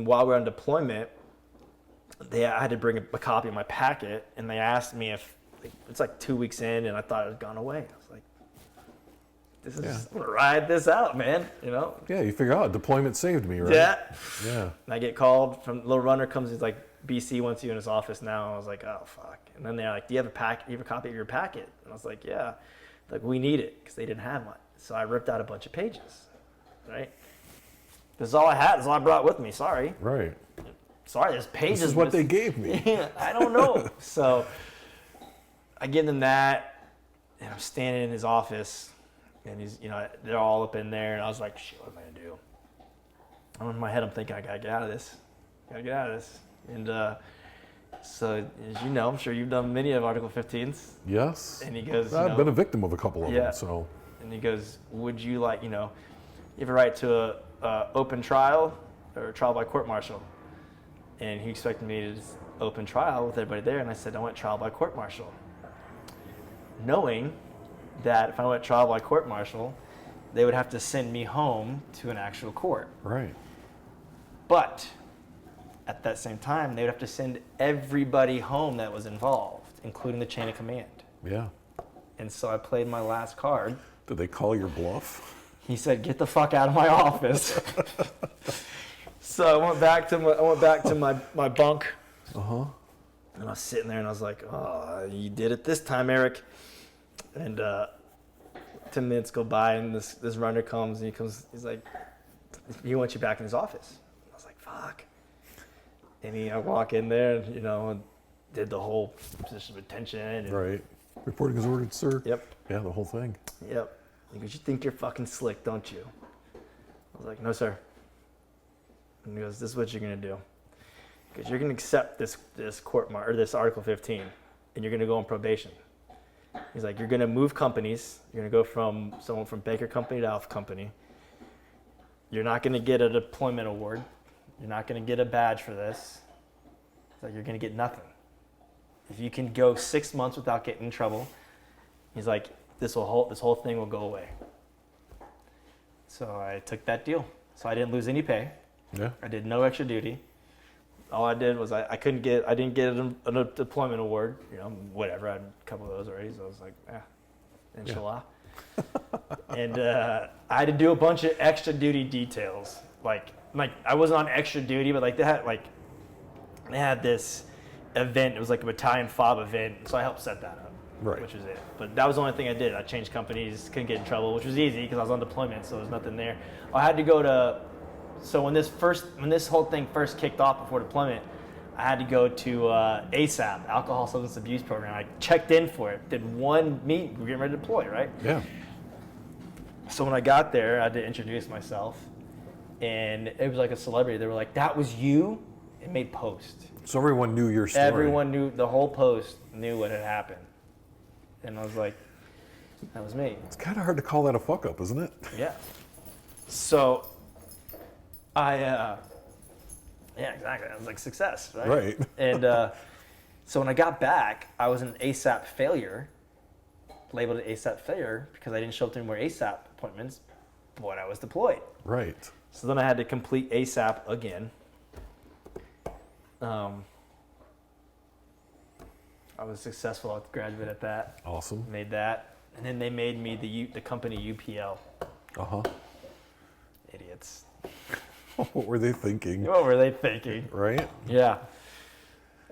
while we were on deployment, I had to bring a copy of my packet, and they asked me if it's like 2 weeks in, and I thought it had gone away. I was like, I'm gonna ride this out, man. Yeah, you figure out deployment saved me, right? Yeah. Yeah. And I get called from little runner comes. He's like, "BC wants you in his office now." And I was like, "Oh fuck!" And then they're like, "Do you have a copy of your packet?" And I was like, "Yeah." Like, "We need it," because they didn't have one. So I ripped out a bunch of pages. Right. This is all I had. This is all I brought with me. Sorry. Right. Sorry, there's pages. This is what they gave me. I don't know. So I give them that, and I'm standing in his office, and he's, they're all up in there, and I was like, "Shit, what am I gonna do?" In my head, I'm thinking, I gotta get out of this. And so, as you know, I'm sure you've done many of Article 15s. Yes. And he goes, I've been a victim of a couple of them, so. And he goes, "Would you like, you have a right to a open trial or a trial by court-martial?" And he expected me to just open trial with everybody there, and I said, "I want trial by court-martial." Knowing that if I went trial by court-martial, they would have to send me home to an actual court. Right. But at that same time, they would have to send everybody home that was involved, including the chain of command. Yeah. And so I played my last card. Did they call your bluff? He said, "Get the fuck out of my office." So I went back to my bunk. Uh-huh. And I was sitting there, and I was like, "Oh, you did it this time, Eric." And 10 minutes go by, and this runner comes, and he's like, "He wants you back in his office." I was like, "Fuck." And I walk in there, and did the whole position of attention. And, Right. Reporting is ordered, sir. Yep. Yeah, the whole thing. Yep. He goes, "You think you're fucking slick, don't you?" I was like, "No, sir." And he goes, "This is what you're going to do. Because you're going to accept this this Article 15, and you're going to go on probation." He's like, "You're going to move companies. You're going to go from someone from Baker Company to Alpha Company. You're not going to get a deployment award. You're not going to get a badge for this. He's like, you're going to get nothing. If you can go 6 months without getting in trouble," he's like, this whole thing will go away." So I took that deal. So I didn't lose any pay. Yeah. I did no extra duty. All I did was I didn't get a deployment award, whatever. I had a couple of those already, so I was like, inshallah. Yeah. And I had to do a bunch of extra duty details. Like I wasn't on extra duty, but they had this event. It was like a battalion fob event, so I helped set that up. Right. Which was it. But that was the only thing I did. I changed companies, couldn't get in trouble, which was easy because I was on deployment, so there was nothing there. I had to go to. So when this whole thing first kicked off before deployment, I had to go to ASAP, Alcohol Substance Abuse Program. I checked in for it, did one meet, we're getting ready to deploy, right? Yeah. So when I got there, I had to introduce myself, and it was like a celebrity. They were like, "That was you?" It made post. So everyone knew your story. Everyone knew, the whole post knew what had happened. And I was like, that was me. It's kind of hard to call that a fuck up, isn't it? Yeah. So yeah, exactly. I was like, success, right? Right. And so when I got back, I was an ASAP failure, labeled an ASAP failure because I didn't show up to any more ASAP appointments when I was deployed. Right. So then I had to complete ASAP again. I was successful. I graduated at that. Awesome. Made that. And then they made me the company UPL. Uh-huh. Idiots. What were they thinking? What were they thinking? Right? Yeah.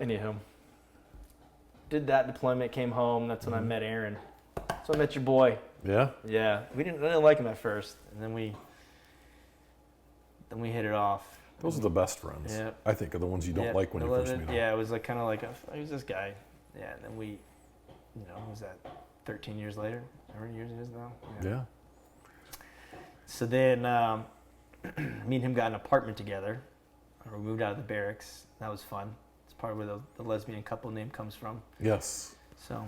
Anywho. Did that deployment, came home. That's when I met Aaron. So I met your boy. Yeah? Yeah. I didn't like him at first. And then we hit it off. Those are the best friends. Yeah. I think are the ones you don't like when you first meet them. Yeah, it was like kind of like, who's this guy? Yeah, and then we, what was that, 13 years later? How many years it is now? Yeah. So then me and him got an apartment together. We moved out of the barracks. That was fun. It's part of where the lesbian couple name comes from. Yes. So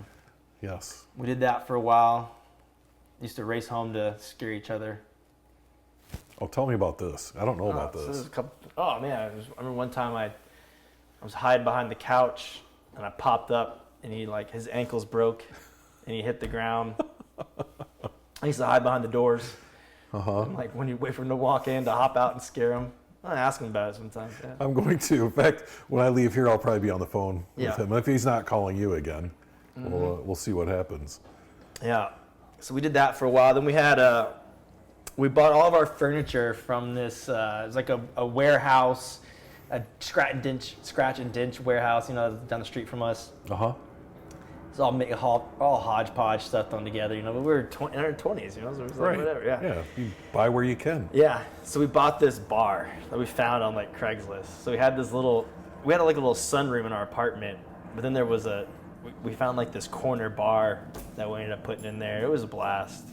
yes. We did that for a while. Used to race home to scare each other. Oh, tell me about this. I don't know about this. I remember one time I was hiding behind the couch and I popped up and his ankles broke and he hit the ground. I used to hide behind the doors. Uh-huh. And when you wait for him to walk in, to hop out and scare him. I ask him about it sometimes. Yeah. I'm going to. In fact, when I leave here, I'll probably be on the phone with him. If he's not calling you again, we'll see what happens. Yeah. So we did that for a while. Then we bought all of our furniture from this. It was like a warehouse, a scratch and dent warehouse. Down the street from us. Uh huh. It's all hodgepodge stuff thrown together. But we were in our 20s. So it was like whatever. Yeah. Yeah. You buy where you can. Yeah. So we bought this bar that we found on Craigslist. So we had a little sunroom in our apartment. But then there was we found this corner bar that we ended up putting in there. It was a blast.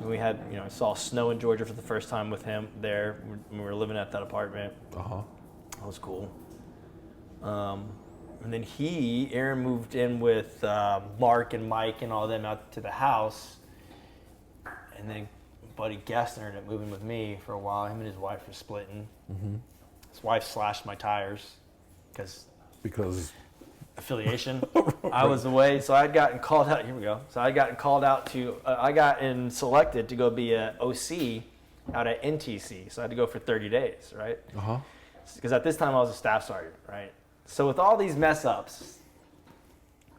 We had, saw snow in Georgia for the first time with him there when we were living at that apartment. Uh-huh. That was cool. And then Aaron moved in with Mark and Mike and all them out to the house. And then buddy Gessner ended up moving with me for a while. Him and his wife were splitting. Mm-hmm. His wife slashed my tires because affiliation. Right. I was away, so I had gotten called out. Here we go. So I had gotten called out selected to go be a OC out at NTC. So I had to go for 30 days, right? Uh-huh. Because at this time I was a staff sergeant, right? So with all these mess ups,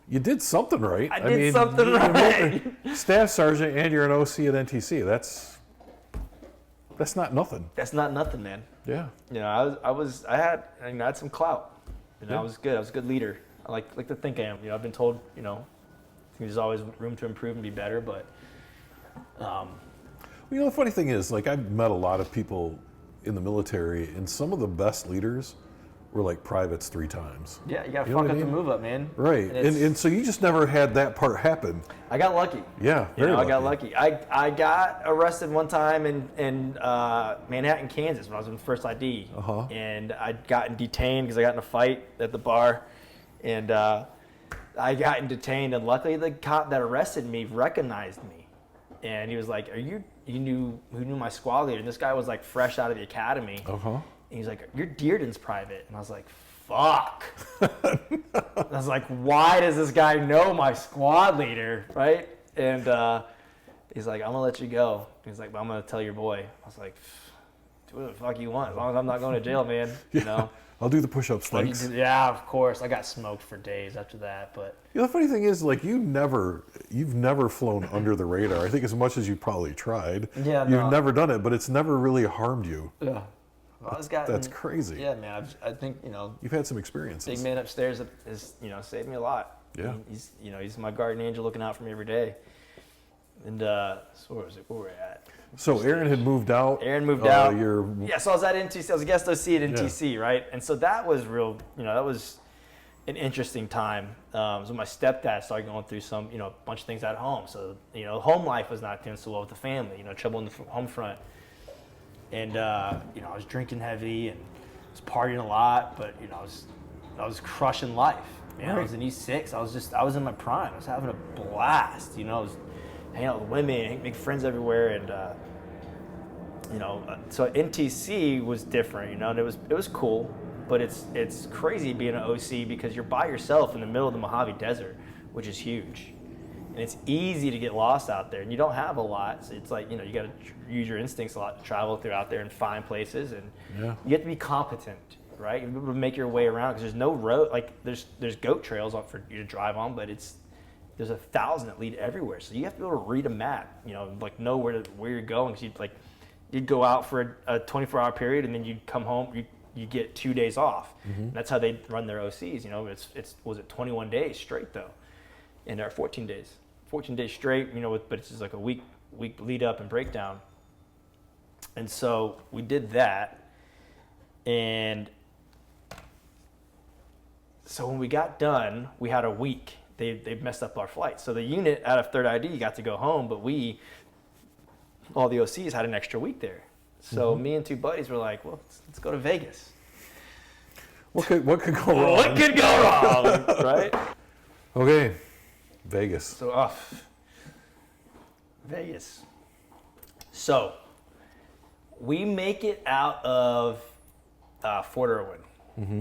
you did something right. I did something right. Staff sergeant and you're an OC at NTC. That's not nothing. That's not nothing, man. Yeah. I had some clout. I was good. I was a good leader. I like to think I am. I've been told, there's always room to improve and be better, but the funny thing is, I've met a lot of people in the military, and some of the best leaders were privates 3 times. Yeah, you gotta fuck up to move up, man. Right, and so you just never had that part happen. I got lucky. Yeah, very lucky. I got lucky. I got arrested one time in Manhattan, Kansas when I was in first ID. Uh-huh. And I'd gotten detained because I got in a fight at the bar. And I got detained, and luckily the cop that arrested me recognized me. And he was like, he knew my squad leader. And this guy was fresh out of the academy. Uh-huh. And he's like, "You're Dearden's private." And I was like, fuck. I was like, why does this guy know my squad leader, right? And he's like, "I'm gonna let you go." He's like, "But I'm gonna tell your boy." I was like, what the fuck you want? As long as I'm not going to jail, man. Yeah. You know. I'll do the push-ups, thanks. Yeah, of course. I got smoked for days after that, but The funny thing is, like, you've never flown under the radar. I think as much as you probably tried. Yeah, You've never done it, but it's never really harmed you. Yeah. Well, That's crazy. Yeah, man. I think, You've had some experiences. big man upstairs has, saved me a lot. Yeah. He's my guardian angel looking out for me every day. And so where was it? Where were we at? So Aaron had moved out. Aaron moved out. So I was at NTC. I was a guest OC at NTC, right? And so that was real. That was an interesting time. So my stepdad started going through some, a bunch of things at home. So home life was not doing so well with the family. Trouble in the home front. And I was drinking heavy and was partying a lot, but I was crushing life. I was in E6. I was in my prime. I was having a blast. I was hanging out with women, make friends everywhere, and so NTC was different, and it was cool, but it's crazy being an OC because you're by yourself in the middle of the Mojave Desert, which is huge, and it's easy to get lost out there, and you don't have a lot. So it's like you got to use your instincts a lot to travel throughout there and find places, and you have to be competent, right? You have to be able to make your way around because there's no road. Like there's goat trails for you to drive on, but there's 1,000 that lead everywhere, so you have to be able to read a map, like know where you're going. Cause you'd go out for a 24-hour period, and then you'd come home. You get 2 days off. Mm-hmm. That's how they run their OCs. Was it 21 days straight though, and there are 14 days straight. But it's just like a week lead up and breakdown. And so we did that, and so when we got done, we had a week. They messed up our flight. So the unit out of Third ID got to go home, but all the OCs had an extra week there. So me and two buddies were like, well, let's go to Vegas. What could go wrong? What could go wrong, right? Okay, Vegas. So, Vegas. So we make it out of Fort Irwin,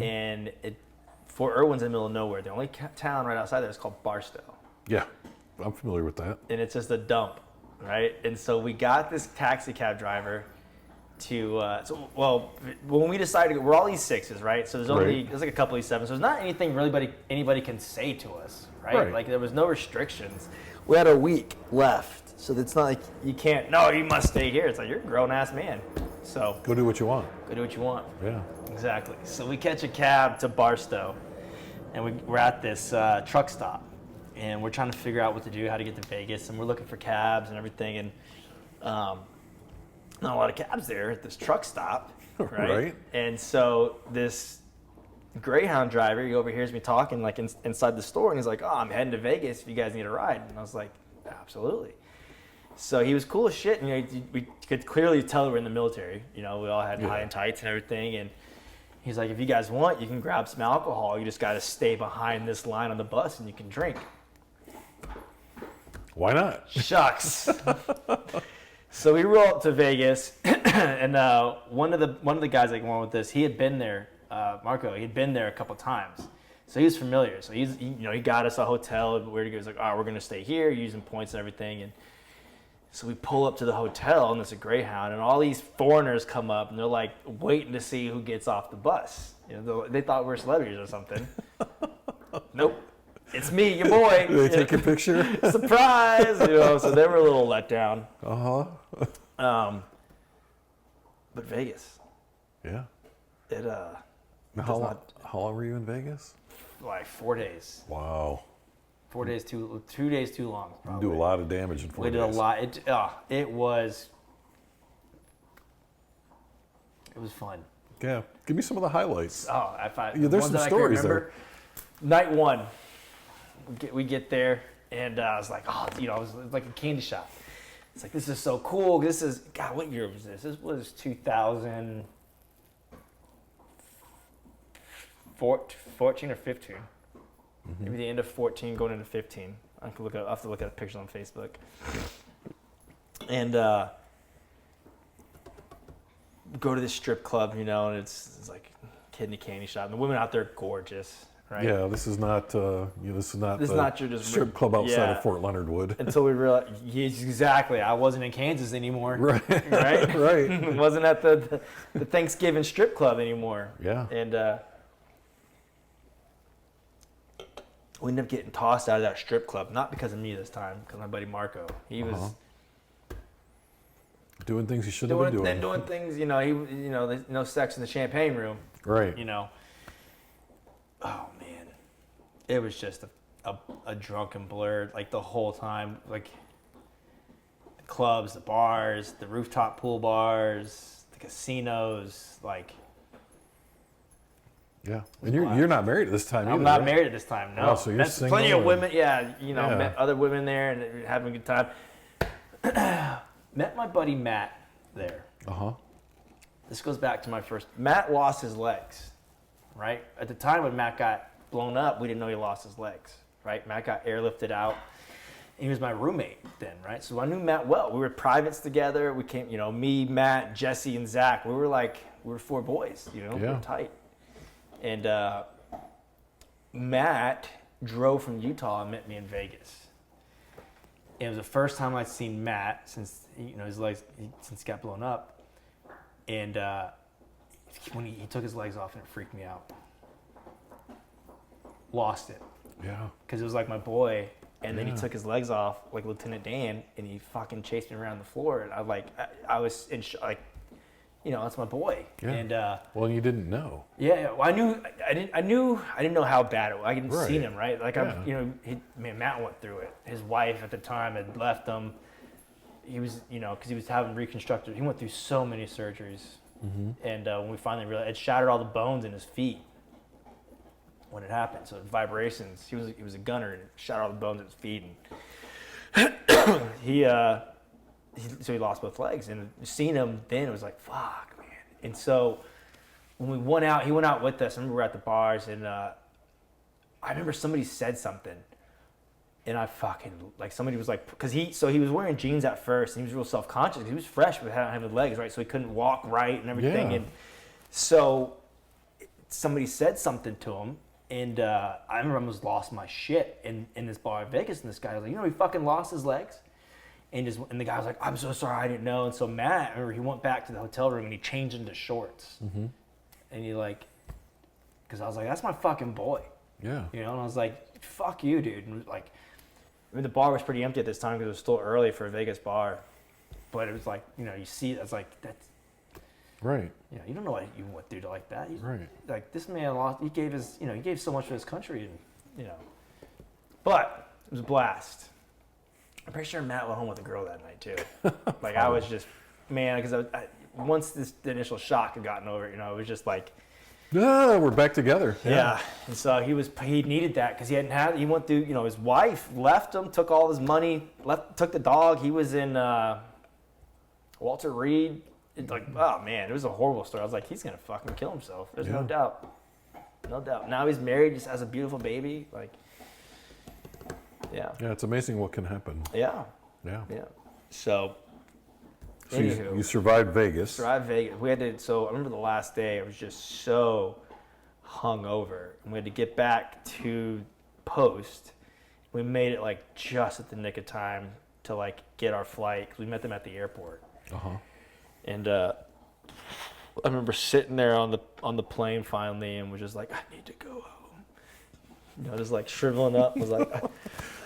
and Fort Irwin's in the middle of nowhere. The only town right outside there is called Barstow. Yeah, I'm familiar with that. And it's just a dump, right? And so we got this taxi cab driver to, when we decided, we're all E6s, right? So there's like a couple E7s. So there's not anything really anybody can say to us, right? Like there was no restrictions. We had a week left. So it's not like you must stay here. It's like, you're a grown-ass man. So go do what you want. Yeah. Exactly. So we catch a cab to Barstow, and we're at this truck stop, and we're trying to figure out what to do, how to get to Vegas, and we're looking for cabs and everything, and not a lot of cabs there at this truck stop, right? And so this Greyhound driver, he overhears me talking like inside the store, and he's like, "Oh, I'm heading to Vegas if you guys need a ride." And I was like, "Absolutely." So he was cool as shit, and we could clearly tell we're in the military. We all had high and tights and everything, and he's like, if you guys want, you can grab some alcohol. You just got to stay behind this line on the bus, and you can drink. Why not? Shucks. So we roll up to Vegas, and one of the guys that went with this, he had been there, Marco. He had been there a couple times, so he was familiar. So he got us a hotel where he goes like, "Oh, we're gonna stay here, using points and everything." And so we pull up to the hotel, and it's a Greyhound, and all these foreigners come up, and they're like waiting to see who gets off the bus. They thought we were celebrities or something. Nope, it's me, your boy. They take a picture. Surprise! So they were a little let down. But Vegas. Yeah. How long were you in Vegas? Like 4 days. Wow. 2 days too long. Probably. Do a lot of damage in 4 days. We did a lot. It was fun. Yeah, give me some of the highlights. There's some stories there. Night one, we get there, and I was like, it was like a candy shop. It's like, this is so cool. This is, God, what year was this? This was 2014 or 15. Maybe the end of 14, going into 15. I'll have to look at pictures on Facebook. And go to this strip club, and it's like kid in a candy shop. And the women out there are gorgeous. right? Yeah, this is not this is not your just strip club outside of Fort Leonard Wood. Until we realized, exactly, I wasn't in Kansas anymore. Right. Right? Right. Wasn't at the Thanksgiving strip club anymore. Yeah. And we ended up getting tossed out of that strip club, not because of me this time, because my buddy Marco, he was doing things he shouldn't have been doing. Doing things, there's no sex in the champagne room. Right. Oh man, it was just a drunken blur, like the whole time, like the clubs, the bars, the rooftop pool bars, the casinos, like. Yeah, and you're not married at this time either. I'm not married at this time, no. Oh, so you're single. Plenty of women, met other women there and having a good time. Met my buddy Matt there. This goes back to my first. Matt lost his legs, right? At the time when Matt got blown up, we didn't know he lost his legs, right? Matt got airlifted out. And he was my roommate then, right? So I knew Matt well. We were privates together. We came, me, Matt, Jesse, and Zach. We were four boys, we were tight. And Matt drove from Utah and met me in Vegas. And it was the first time I'd seen Matt since his legs since he got blown up. And when he took his legs off, and it freaked me out. Lost it. Yeah. Because it was like my boy, and then he took his legs off like Lieutenant Dan, and he fucking chased me around the floor. And I was in that's my boy. Yeah. And well, you didn't know. Yeah, well, I didn't know how bad it was. I hadn't seen him, right? Like Matt went through it. His wife at the time had left him. He was, because he was having reconstructed. He went through so many surgeries, and when we finally realized, it shattered all the bones in his feet when it happened. So vibrations. He was a gunner, and it shattered all the bones in his feet, and so he lost both legs, and seeing him then, it was like, fuck, man. And so when we went out, he went out with us. I remember we were at the bars, and I remember somebody said something, and I fucking, somebody was like, because he was wearing jeans at first, and he was real self-conscious, because he was fresh, but hadn't have his legs, right? So he couldn't walk right and everything. Yeah. And so somebody said something to him, and I remember I almost lost my shit in this bar in Vegas, and this guy was like, he fucking lost his legs? And the guy was like, I'm so sorry, I didn't know. And so Matt, I remember he went back to the hotel room and he changed into shorts. And because I was like, that's my fucking boy. Yeah. And I was like, fuck you, dude. And the bar was pretty empty at this time because it was still early for a Vegas bar. But it was like, you see, it's like, that's. Right. You don't know what you went through like that. Right. Like, this man lost, he gave so much for his country. And, But it was a blast. I'm pretty sure Matt went home with a girl that night too. I was just, man, because once the initial shock had gotten over, it was just like, we're back together. Yeah. And so he needed that because he went through, his wife left him, took all his money, took the dog. He was in Walter Reed. Oh man, it was a horrible story. I was like, he's gonna fucking kill himself. There's no doubt. No doubt. Now he's married, just has a beautiful baby. Yeah. Yeah, it's amazing what can happen. Yeah. Yeah. Yeah. So you survived Vegas. We had to. So I remember the last day. I was just so hungover, and we had to get back to Post. We made it just at the nick of time to get our flight because we met them at the airport. And I remember sitting there on the plane finally, and was just like, I need to go home. Just shriveling up. Was like,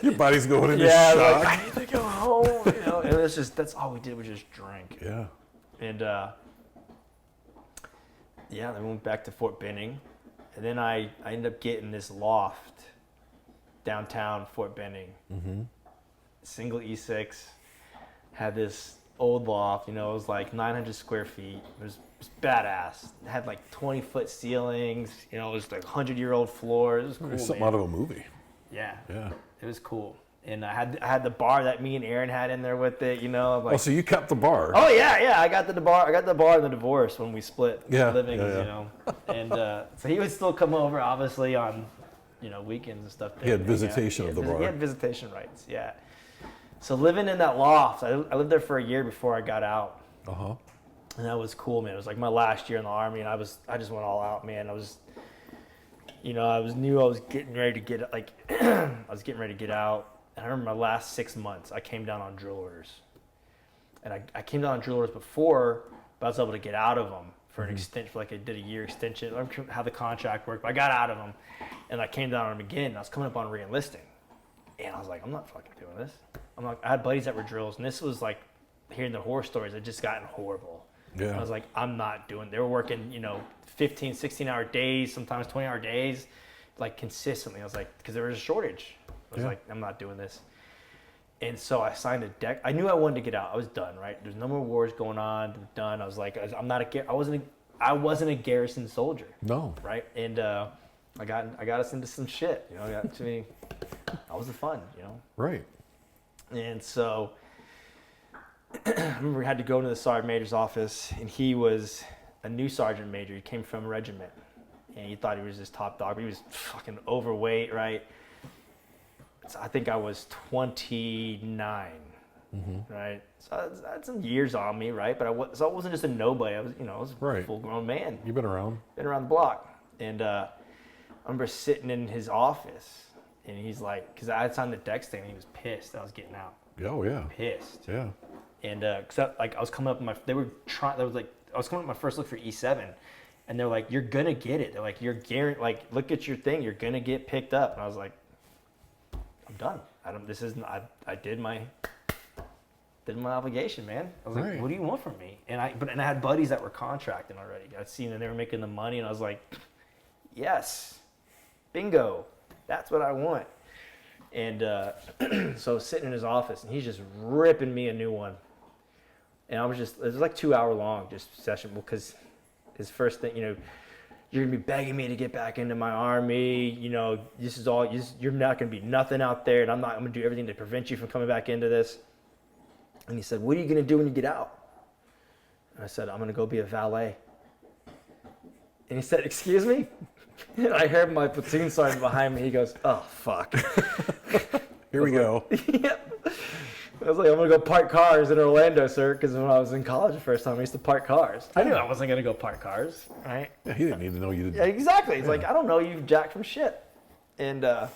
your body's going into shock. I need to go home. And it's just that's all we did was just drink. Yeah. And then we went back to Fort Benning, and then I ended up getting this loft downtown Fort Benning. Single E6, had this old loft. It was 900 square feet. It was badass. It had 20-foot ceilings. It was 100-year-old floors. It was cool. Something out of a movie. Yeah. Yeah. It was cool. And I had the bar that me and Aaron had in there with it. So you kept the bar? Oh yeah. I got the bar. I got the bar in the divorce when we split living. Yeah. And so he would still come over, obviously on, weekends and stuff. He had visitation of the bar. He had visitation rights. Yeah. So living in that loft, I lived there for a year before I got out. And that was cool, man. It was my last year in the Army, and I just went all out, man. I was, I was getting ready to get I was getting ready to get out. And I remember my last 6 months, I came down on drill orders. And I came down on drill orders before, but I was able to get out of them for an extension, I did a year extension. I don't know how the contract worked, but I got out of them. And I came down on them again, and I was coming up on re-enlisting. And I was like, I'm not fucking doing this. I had buddies that were drills, and this was like, hearing the horror stories had just gotten horrible. Yeah. I was like, I'm not doing. They were working, 15, 16-hour days, sometimes 20-hour days, like consistently. I was like, because there was a shortage. I was like, I'm not doing this. And so I signed a deck. I knew I wanted to get out. I was done, right? There's no more wars going on. Done. I was like, I wasn't a garrison soldier. No. Right. And I got us into some shit. I got to me. That was the fun. Right. And so I remember we had to go into the sergeant major's office, and he was a new sergeant major. He came from a regiment, and he thought he was this top dog, but he was fucking overweight, right? So I think I was 29, right? So I had some years on me, right? But I wasn't just a nobody. I was a full-grown man. You've been around. Been around the block. And I remember sitting in his office, and he's like, because I had signed the deck statement, he was pissed that I was getting out. Oh, yeah. Pissed. Yeah. And cause I was coming up I was coming up my first look for E7, and they're like, you're gonna get it. They're like, you're guaranteed, like, look at your thing, you're gonna get picked up. And I was like, I'm done. I did my obligation, man. I was like, what do you want from me? And I had buddies that were contracting already. I'd seen that they were making the money, and I was like, yes, bingo, that's what I want. And so I was sitting in his office, and he's just ripping me a new one. And it was like 2 hour long just session, because his first thing, you're gonna be begging me to get back into my army. This is all, you're not gonna be nothing out there, and I'm gonna do everything to prevent you from coming back into this. And he said, what are you gonna do when you get out? And I said, I'm gonna go be a valet. And he said, excuse me? And I heard my platoon sergeant behind me. He goes, oh, fuck. Here we go. Yeah. I was like, I'm going to go park cars in Orlando, sir, because when I was in college the first time, I used to park cars. I knew I wasn't going to go park cars, right? Yeah, he didn't need to know you did. Yeah, exactly. He's like, I don't know you jack from shit. And that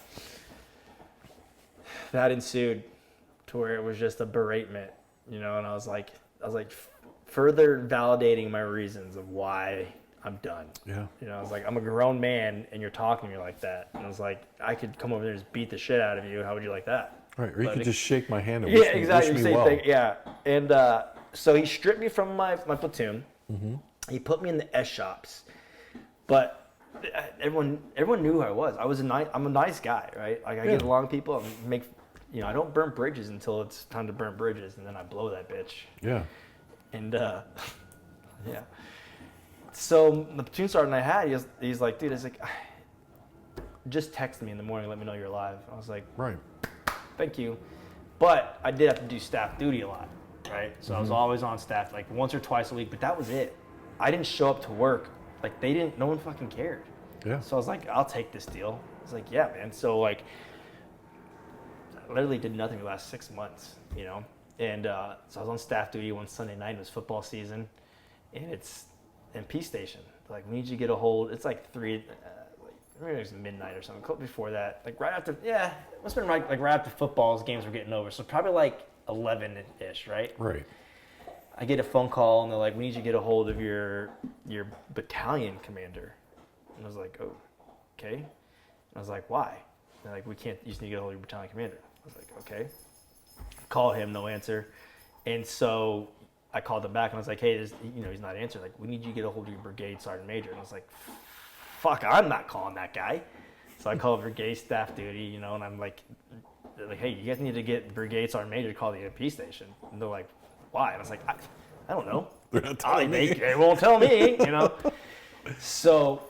ensued to where it was just a beratement, and I was like further validating my reasons of why I'm done. Yeah. I was like, I'm a grown man, and you're talking to me like that. And I was like, I could come over there and just beat the shit out of you. How would you like that? Right. Or you could just shake my hand and exactly. wish me Same well. thing. Yeah. And so he stripped me from my platoon. Mm-hmm. He put me in the S shops, but everyone knew who I was. I'm a nice guy, right? Like I get along with people. I don't burn bridges until it's time to burn bridges, and then I blow that bitch. Yeah. And yeah. So the platoon sergeant I had, he's like, dude, just text me in the morning, let me know you're alive. I was like, right. Thank you. But I did have to do staff duty a lot, right? So I was always on staff, like once or twice a week, but that was it. I didn't show up to work. Like no one fucking cared. Yeah. So I was like, I'll take this deal. I was like, yeah, man. So like, I literally did nothing the last 6 months, And so I was on staff duty one Sunday night. It was football season, and it's MP station. Like, we need you to get a hold. It's like maybe it was midnight or something. Before that, like right after, it must have been right after football's games were getting over. So probably like 11-ish, right? Right. I get a phone call, and they're like, we need you to get a hold of your battalion commander. And I was like, oh, okay. And I was like, why? And they're like, we can't, you just need to get a hold of your battalion commander. I was like, okay. Call him, no answer. And so I called him back, and I was like, hey, he's not answering. Like, we need you to get a hold of your brigade sergeant major. And I was like, fuck, I'm not calling that guy. So I called brigade staff duty, and I'm like, they're like, hey, you guys need to get brigade sergeant major to call the MP station. And they're like, why? And I was like, I don't know. They're not telling me. They won't tell me, So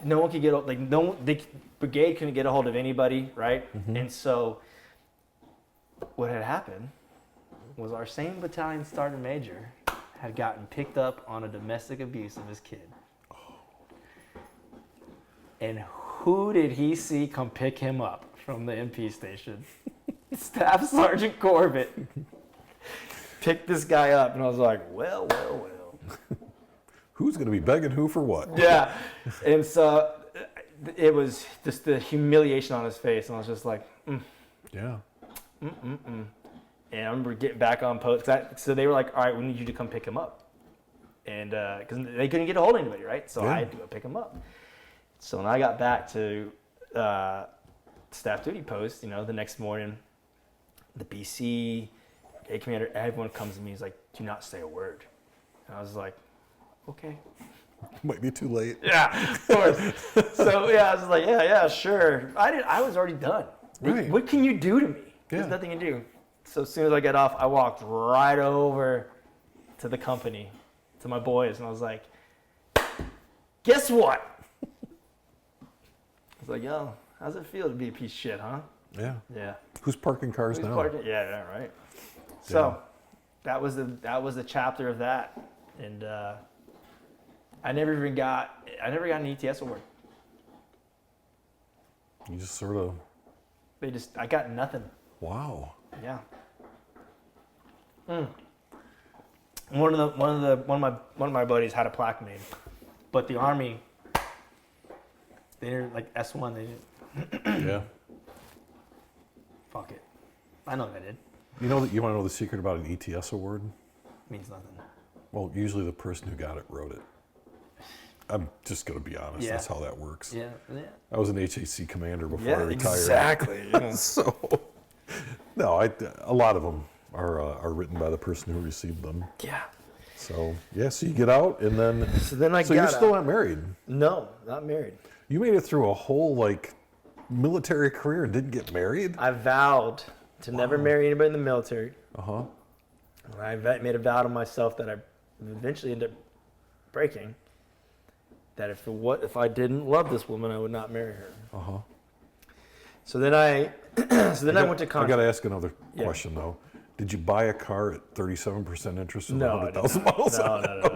no one could get, the brigade couldn't get a hold of anybody, right? Mm-hmm. And so what had happened was our same battalion sergeant major had gotten picked up on a domestic abuse of his kid. And who did he see come pick him up from the MP station? Staff Sergeant Corbett picked this guy up, and I was like, well. Who's going to be begging who for what? Yeah. And so it was just the humiliation on his face. And I was just like, Yeah. And I remember getting back on post. So they were like, all right, we need you to come pick him up. And because they couldn't get a hold of anybody, right? So I had to go pick him up. So when I got back to staff duty post, the next morning, the BC, A commander, everyone comes to me. He's like, do not say a word. And I was like, okay. Might be too late. Yeah, of course. So I was like, yeah, sure. I was already done. Right. What can you do to me? Yeah. There's nothing to do. So as soon as I got off, I walked right over to the company, to my boys, and I was like, guess what? I was like, yo, how's it feel to be a piece of shit, huh? Yeah. Yeah. Who's parking cars now? Yeah, right. So that was the chapter of that, and I never got an ETS award. You just sort of. I got nothing. Wow. Yeah. One of my buddies had a plaque made, but the Army, they didn't, like S1. They didn't. Yeah. Fuck it. I know they did. You want to know the secret about an ETS award? Means nothing. Well, usually the person who got it wrote it. I'm just going to be honest. Yeah. That's how that works. Yeah. I was an HAC commander before I retired. Exactly. Yeah. So, no, a lot of them are written by the person who received them. Yeah. So so you get out, and then So you're still not married. No, not married. You made it through a whole military career and didn't get married. I vowed to never marry anybody in the military. Uh-huh. I made a vow to myself that I eventually ended up breaking. That if I didn't love this woman, I would not marry her. Uh-huh. So then I went to contract. I got to ask another question though. Did you buy a car at 37% interest with No, 100,000 miles? No.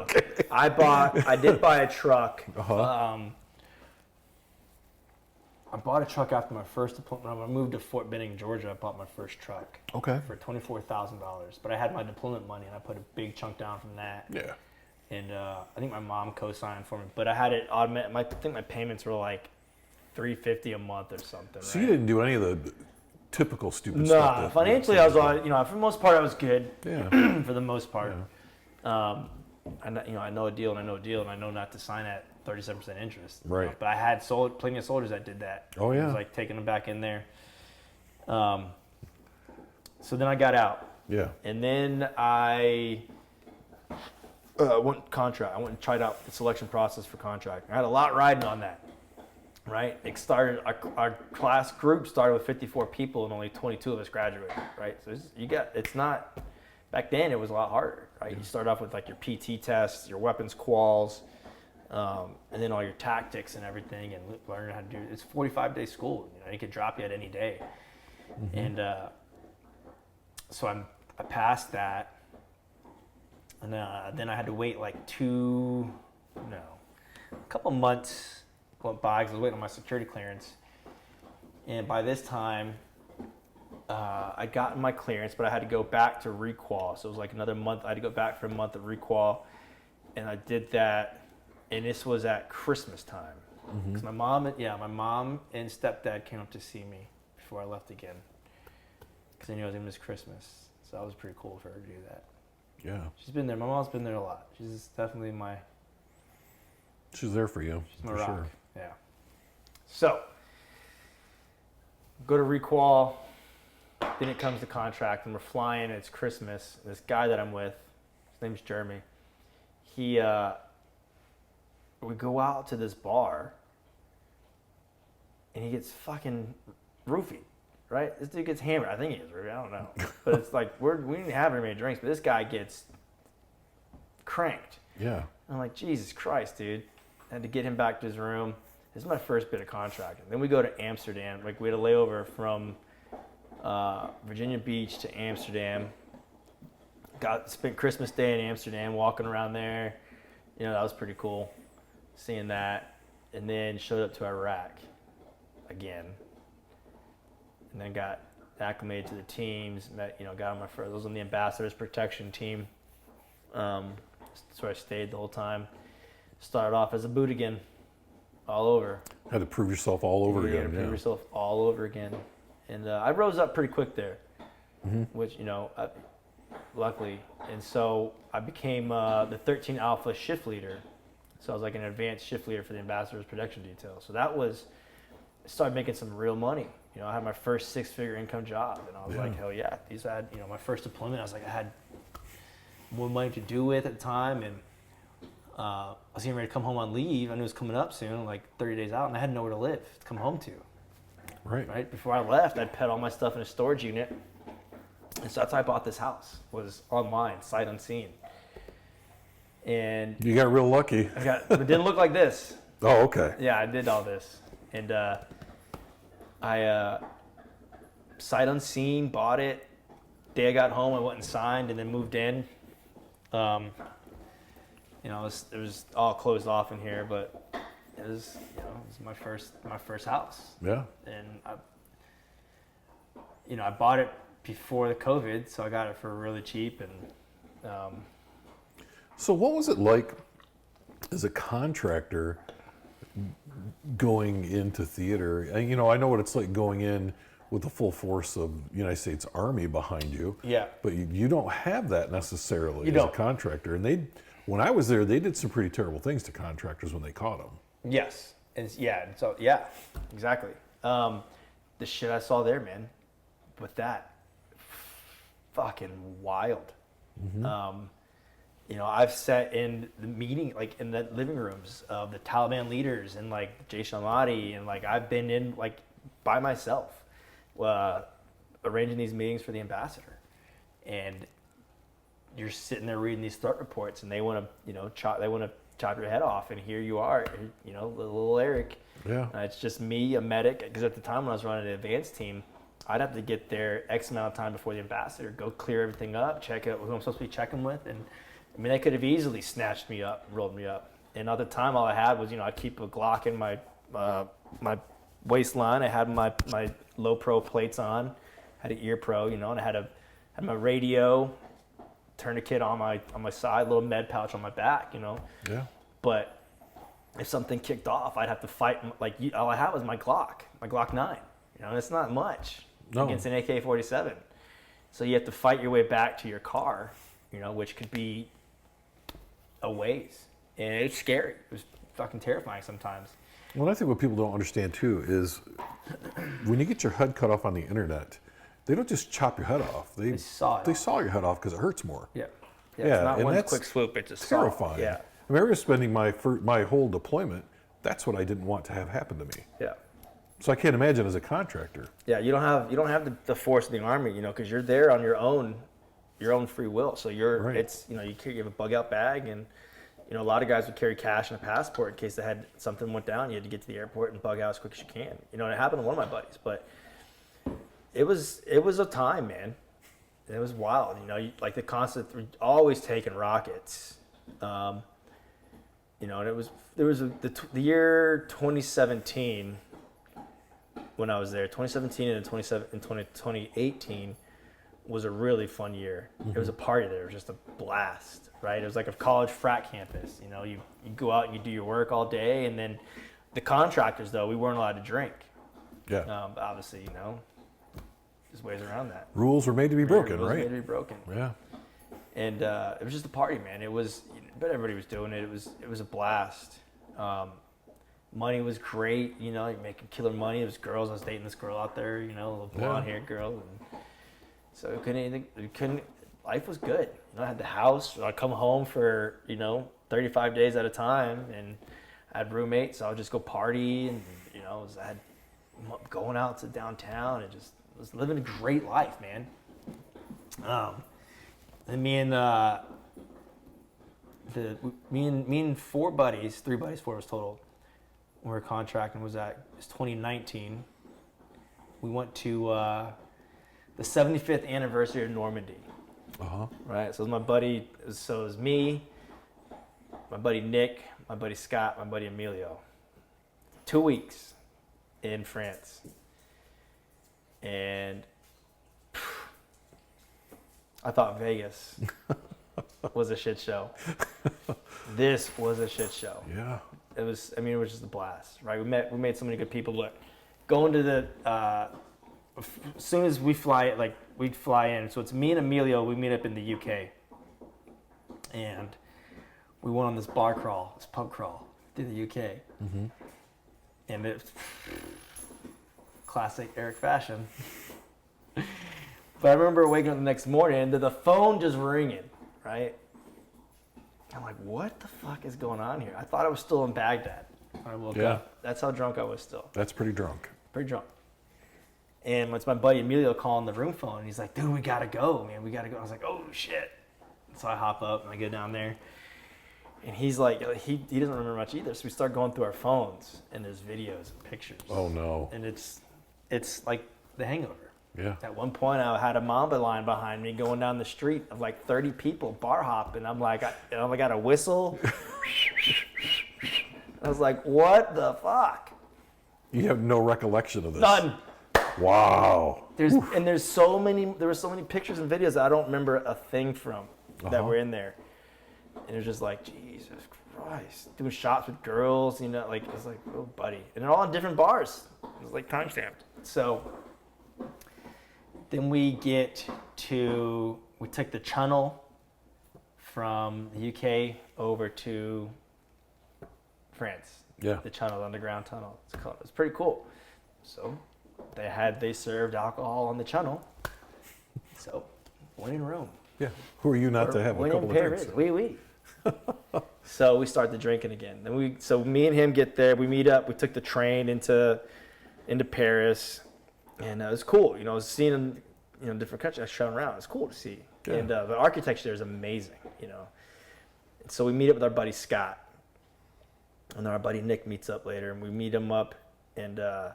Okay. I did buy a truck. Uh-huh. I bought a truck after my first deployment. When I moved to Fort Benning, Georgia, I bought my first truck. Okay. For $24,000. But I had my deployment money, and I put a big chunk down from that. Yeah. And I think my mom co-signed for me. But I had it automatic. I think my payments were like $350 a month or something. So right? you didn't do any of the typical stupid stuff. Nah, financially I was all, for the most part I was good. Yeah. For the most part. Yeah. I know a deal and I know not to sign at 37% interest. Right. But I had plenty of soldiers that did that. Oh yeah. It was like taking them back in there. So then I got out. Yeah. And then I went contract. I went and tried out the selection process for contract. I had a lot riding on that. Right? It started. Our class group started with 54 people, and only 22 of us graduated. Right? So it's not. Back then, it was a lot harder. Right? You start off with like your PT tests, your weapons quals, and then all your tactics and everything, and learning how to do. It's 45-day school. It could drop you at any day. Mm-hmm. And so I passed that, and then I had to wait like a couple months. Went by because I was waiting on my security clearance, and by this time I'd gotten my clearance, but I had to go back to requal. So it was like another month. I had to go back for a month of requal, and I did that, and this was at Christmas time because my mom and stepdad came up to see me before I left again because they knew I was gonna miss Christmas. So that was pretty cool for her to do that. Yeah. She's been there. My mom's been there a lot. She's definitely She's there for you. She's my for rock. Sure. Yeah. So, go to requal. Then it comes to contract, and we're flying. It's Christmas. This guy that I'm with, his name's Jeremy. We go out to this bar, and he gets fucking roofied. Right? This dude gets hammered. I think he is roofied. I don't know. But it's like we didn't have very many drinks, but this guy gets cranked. Yeah. I'm like, Jesus Christ, dude. I had to get him back to his room. This is my first bit of contracting. Then we go to Amsterdam. Like we had a layover from Virginia Beach to Amsterdam. Spent Christmas Day in Amsterdam, walking around there. That was pretty cool, seeing that. And then showed up to Iraq again. And then got acclimated to the teams. Got on I was on the Ambassador's Protection team. So I stayed the whole time. started off as a bootyghan all over. Had to prove yourself all over You again. had to prove yourself all over again. And I rose up pretty quick there, which, luckily. And so I became the 13 Alpha shift leader. So I was like an advanced shift leader for the ambassador's production detail. So I started making some real money. I had my first 6-figure income job, and I was like, hell yeah. My first deployment, I had more money to do with at the time, and I was getting ready to come home on leave. I knew it was coming up soon, like 30 days out, and I had nowhere to live to come home to. Right. Before I left, I'd put all my stuff in a storage unit, and so that's how I bought this house. Was online, sight unseen. And You got real lucky. it didn't look like this. Oh, okay. Yeah, I did all this, and I sight unseen bought it. Day I got home, I went and signed, and then moved in. It was all closed off in here, but it was my first house. Yeah. And I bought it before the COVID, so I got it for really cheap. And So what was it like as a contractor going into theater? And, I know what it's like going in with the full force of United States Army behind you. Yeah. But you don't have that necessarily You as don't. a contractor. And when I was there, they did some pretty terrible things to contractors when they caught them. Yes. And exactly. The shit I saw there, man, with that, fucking wild. I've sat in the meeting, like in the living rooms of the Taliban leaders and like Jaish al-Mahdi, and like I've been in like by myself, arranging these meetings for the ambassador, and you're sitting there reading these threat reports, and they want to, chop your head off, and here you are, little Eric. Yeah. It's just me, a medic, because at the time when I was running the advanced team, I'd have to get there X amount of time before the ambassador, go clear everything up, check out who I'm supposed to be checking with, and they could have easily snatched me up, rolled me up. And at the time, all I had was, I'd keep a Glock in my my waistline. I had my low pro plates on, had an ear pro, and I had my radio, tourniquet on my side, little med pouch on my back, Yeah. But if something kicked off, I'd have to fight. Like all I had was my Glock 9. It's not much against an AK-47. So you have to fight your way back to your car, which could be a ways, and it's scary. It was fucking terrifying sometimes. Well, I think what people don't understand too is when you get your head cut off on the internet, they don't just chop your head off. They saw your head off because it hurts more. Yeah. It's not and one that's quick swoop. It's just terrifying. Yeah. I remember spending my whole deployment. That's what I didn't want to have happen to me. Yeah. So I can't imagine as a contractor. Yeah, you don't have the force of the Army, because you're there on your own free will. So Right. you have a bug out bag, and a lot of guys would carry cash and a passport in case something went down. You had to get to the airport and bug out as quick as you can. And it happened to one of my buddies, but it was a time, man. It was wild. Like the constant, always taking rockets. And there was the year 2017 when I was there. 2017 and 2018 was a really fun year. It was a party there. It was just a blast, right? It was like a college frat campus. You go out and you do your work all day, and then the contractors, though, we weren't allowed to drink. Yeah. Obviously, there's ways around that. Rules were made to be broken, Rules right? made to be broken. Yeah. And it was just a party, man. It was, but everybody was doing it. It was a blast. Money was great, you're making killer money. It was girls. I was dating this girl out there, a little blonde-haired girl. And so life was good. I had the house. I'd come home for, 35 days at a time, and I had roommates. So I would just go party, and, I had going out to downtown and just was living a great life, man. And me and four buddies, three buddies, four of us total, when we were contracting, it was 2019. We went to the 75th anniversary of Normandy. Right, so it was my buddy, so it was me, my buddy Nick, my buddy Scott, my buddy Emilio. 2 weeks in France. And I thought Vegas was a shit show. This was a shit show. Yeah. It was just a blast, right? We made so many good people. Look, going to the as soon as we'd fly in. So it's me and Emilio. We meet up in the UK, and we went on this pub crawl through the UK, and it's classic Eric fashion. But I remember waking up the next morning and the phone just ringing, right? I'm like, what the fuck is going on here? I thought I was still in Baghdad when I woke up. That's how drunk I was still. That's pretty drunk. Pretty drunk. And it's my buddy Emilio calling the room phone. And he's like, dude, we got to go, man. We got to go. I was like, oh, shit. So I hop up and I go down there. And he's like, he doesn't remember much either. So we start going through our phones and there's videos and pictures. Oh, no. And it's like The Hangover. Yeah. At one point, I had a Mamba line behind me going down the street of like 30 people bar hopping. I'm like, I got a whistle. I was like, what the fuck? You have no recollection of this? None. Wow. There were so many pictures and videos that I don't remember a thing from that were in there. And it was just like, Jesus Christ. Doing shots with girls, it was like, oh, buddy. And they're all in different bars. It was like time-stamped. So then we took the Channel from the UK over to France. Yeah. The Channel, the underground tunnel. It's pretty cool. So they served alcohol on the Channel. So when in Rome. Yeah. Who are you not to have a couple of drinks? Oui. So we start the drinking again. Then me and him get there. We meet up. We took the train into Paris. And it was cool, seeing different countries. I was traveling around. It's cool to see, and the architecture there is amazing, And so we meet up with our buddy Scott, and then our buddy Nick meets up later, and we meet him up, and the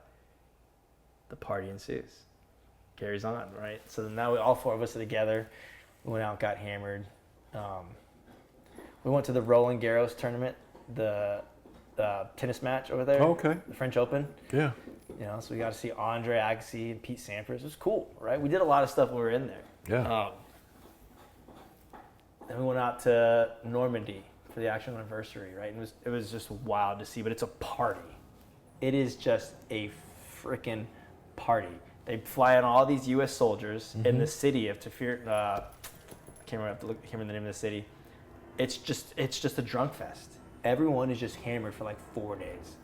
party ensues, carries on, right? So now all four of us are together. We went out, got hammered. We went to the Roland Garros tournament, the tennis match over there. Oh, okay. The French Open. Yeah. So we got to see Andre Agassi and Pete Sampras. It was cool, right? We did a lot of stuff when we were in there. Yeah. Then we went out to Normandy for the actual anniversary, right? And it was just wild to see, but it's a party. It is just a freaking party. They fly in all these U.S. soldiers in the city of Tafir. I can't remember the name of the city. It's just a drunk fest. Everyone is just hammered for like 4 days.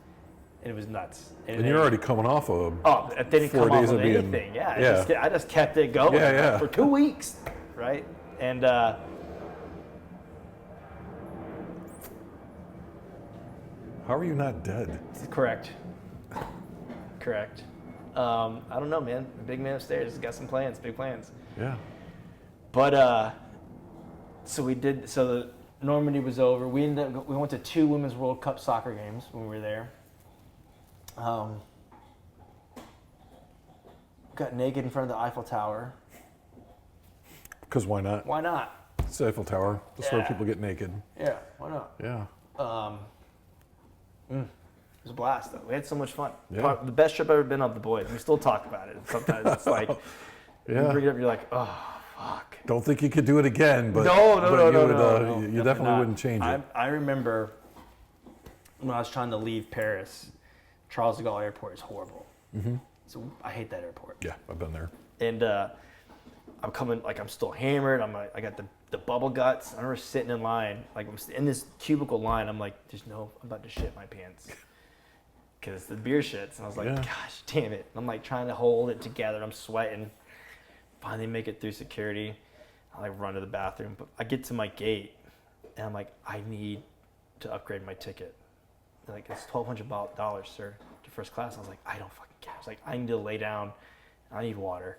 And it was nuts. And you're already coming off of it didn't 4 come days off of of being, anything. I just kept it going for 2 weeks, right? And how are you not dead? Correct. I don't know, man. The big man upstairs has got some plans, big plans. Yeah. But so the Normandy was over. We went to 2 Women's World Cup soccer games when we were there. Got naked in front of the Eiffel Tower. Because why not? Why not? It's the Eiffel Tower. That's where people get naked. Yeah, why not? Yeah. It was a blast, though. We had so much fun. Yeah. The best trip I've ever been on with the boys. We still talk about it. Sometimes it's like, you bring it up, you're like, oh, fuck. Don't think you could do it again, but no, you definitely wouldn't change it. I remember when I was trying to leave Paris, Charles de Gaulle Airport is horrible. Mm-hmm. So I hate that airport. Yeah, I've been there. And I'm coming, like I'm still hammered. I got the bubble guts. I remember sitting in line, like I'm in this cubicle line. I'm like, I'm about to shit my pants. Because the beer shits. And I was like, gosh, damn it. And I'm like trying to hold it together. I'm sweating. Finally make it through security. I like run to the bathroom. But I get to my gate and I'm like, I need to upgrade my ticket. They're like, it's $1,200, sir, to first class. I was like, I don't fucking care. I was like, I need to lay down. I need water.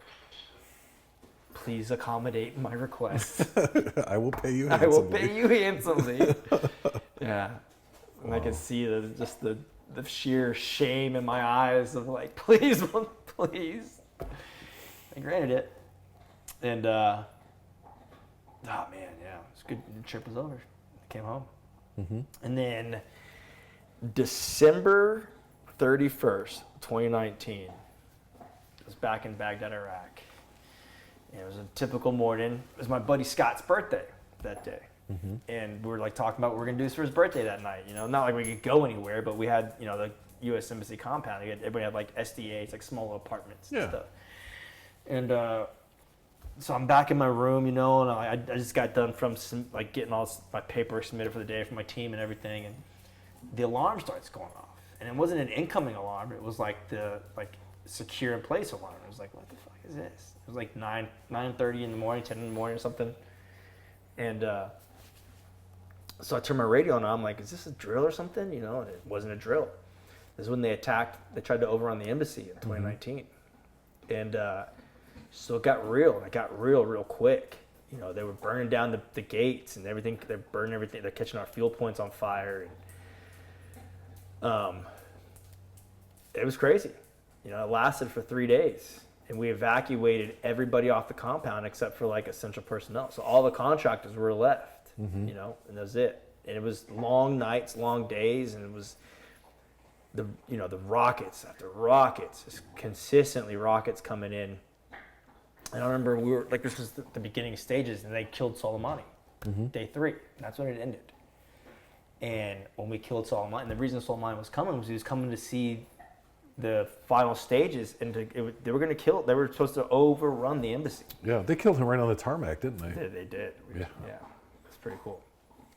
Please accommodate my request. I will pay you handsomely. I will pay you handsomely. Yeah. And I could see the sheer shame in my eyes of like, please, please. I granted it. And, oh man, yeah. It's good. The trip was over. I came home. Mm-hmm. And then December 31st, 2019, I was back in Baghdad, Iraq. And it was a typical morning. It was my buddy Scott's birthday that day. And we were like talking about what we were gonna do for his birthday that night. You know, not like we could go anywhere, but we had, you know, the U.S. Embassy compound. Everybody had like SDAs, like small apartments and stuff. And so I'm back in my room, you know, and I just got done from like getting all my paperwork submitted for the day for my team and everything, and the alarm starts going off. And it wasn't an incoming alarm; it was like the secure in place alarm. It was like, what the fuck is this? It was like 9:30 in the morning, 10 in the morning or something. And so I turned my radio on. And I'm like, is this a drill or something? You know, and it wasn't a drill. This is when they tried to overrun the embassy in 2019. And so it got real. And it got real quick. You know, they were burning down the gates and everything. They're burning everything. They're catching our fuel points on fire. And it was crazy. You know, it lasted for 3 days. And we evacuated everybody off the compound except for like essential personnel. So all the contractors were left, you know, and that was it. And it was long nights, long days, and it was the rockets after rockets, just consistently rockets coming in. And I remember we were like, this was the beginning stages, and they killed Soleimani, day 3. And that's when it ended. And when we killed Soleimani, and the reason Soleimani was coming was he was coming to see the final stages, and they were going to kill. They were supposed to overrun the embassy. Yeah, they killed him right on the tarmac, didn't they? They did. Yeah, it's pretty cool.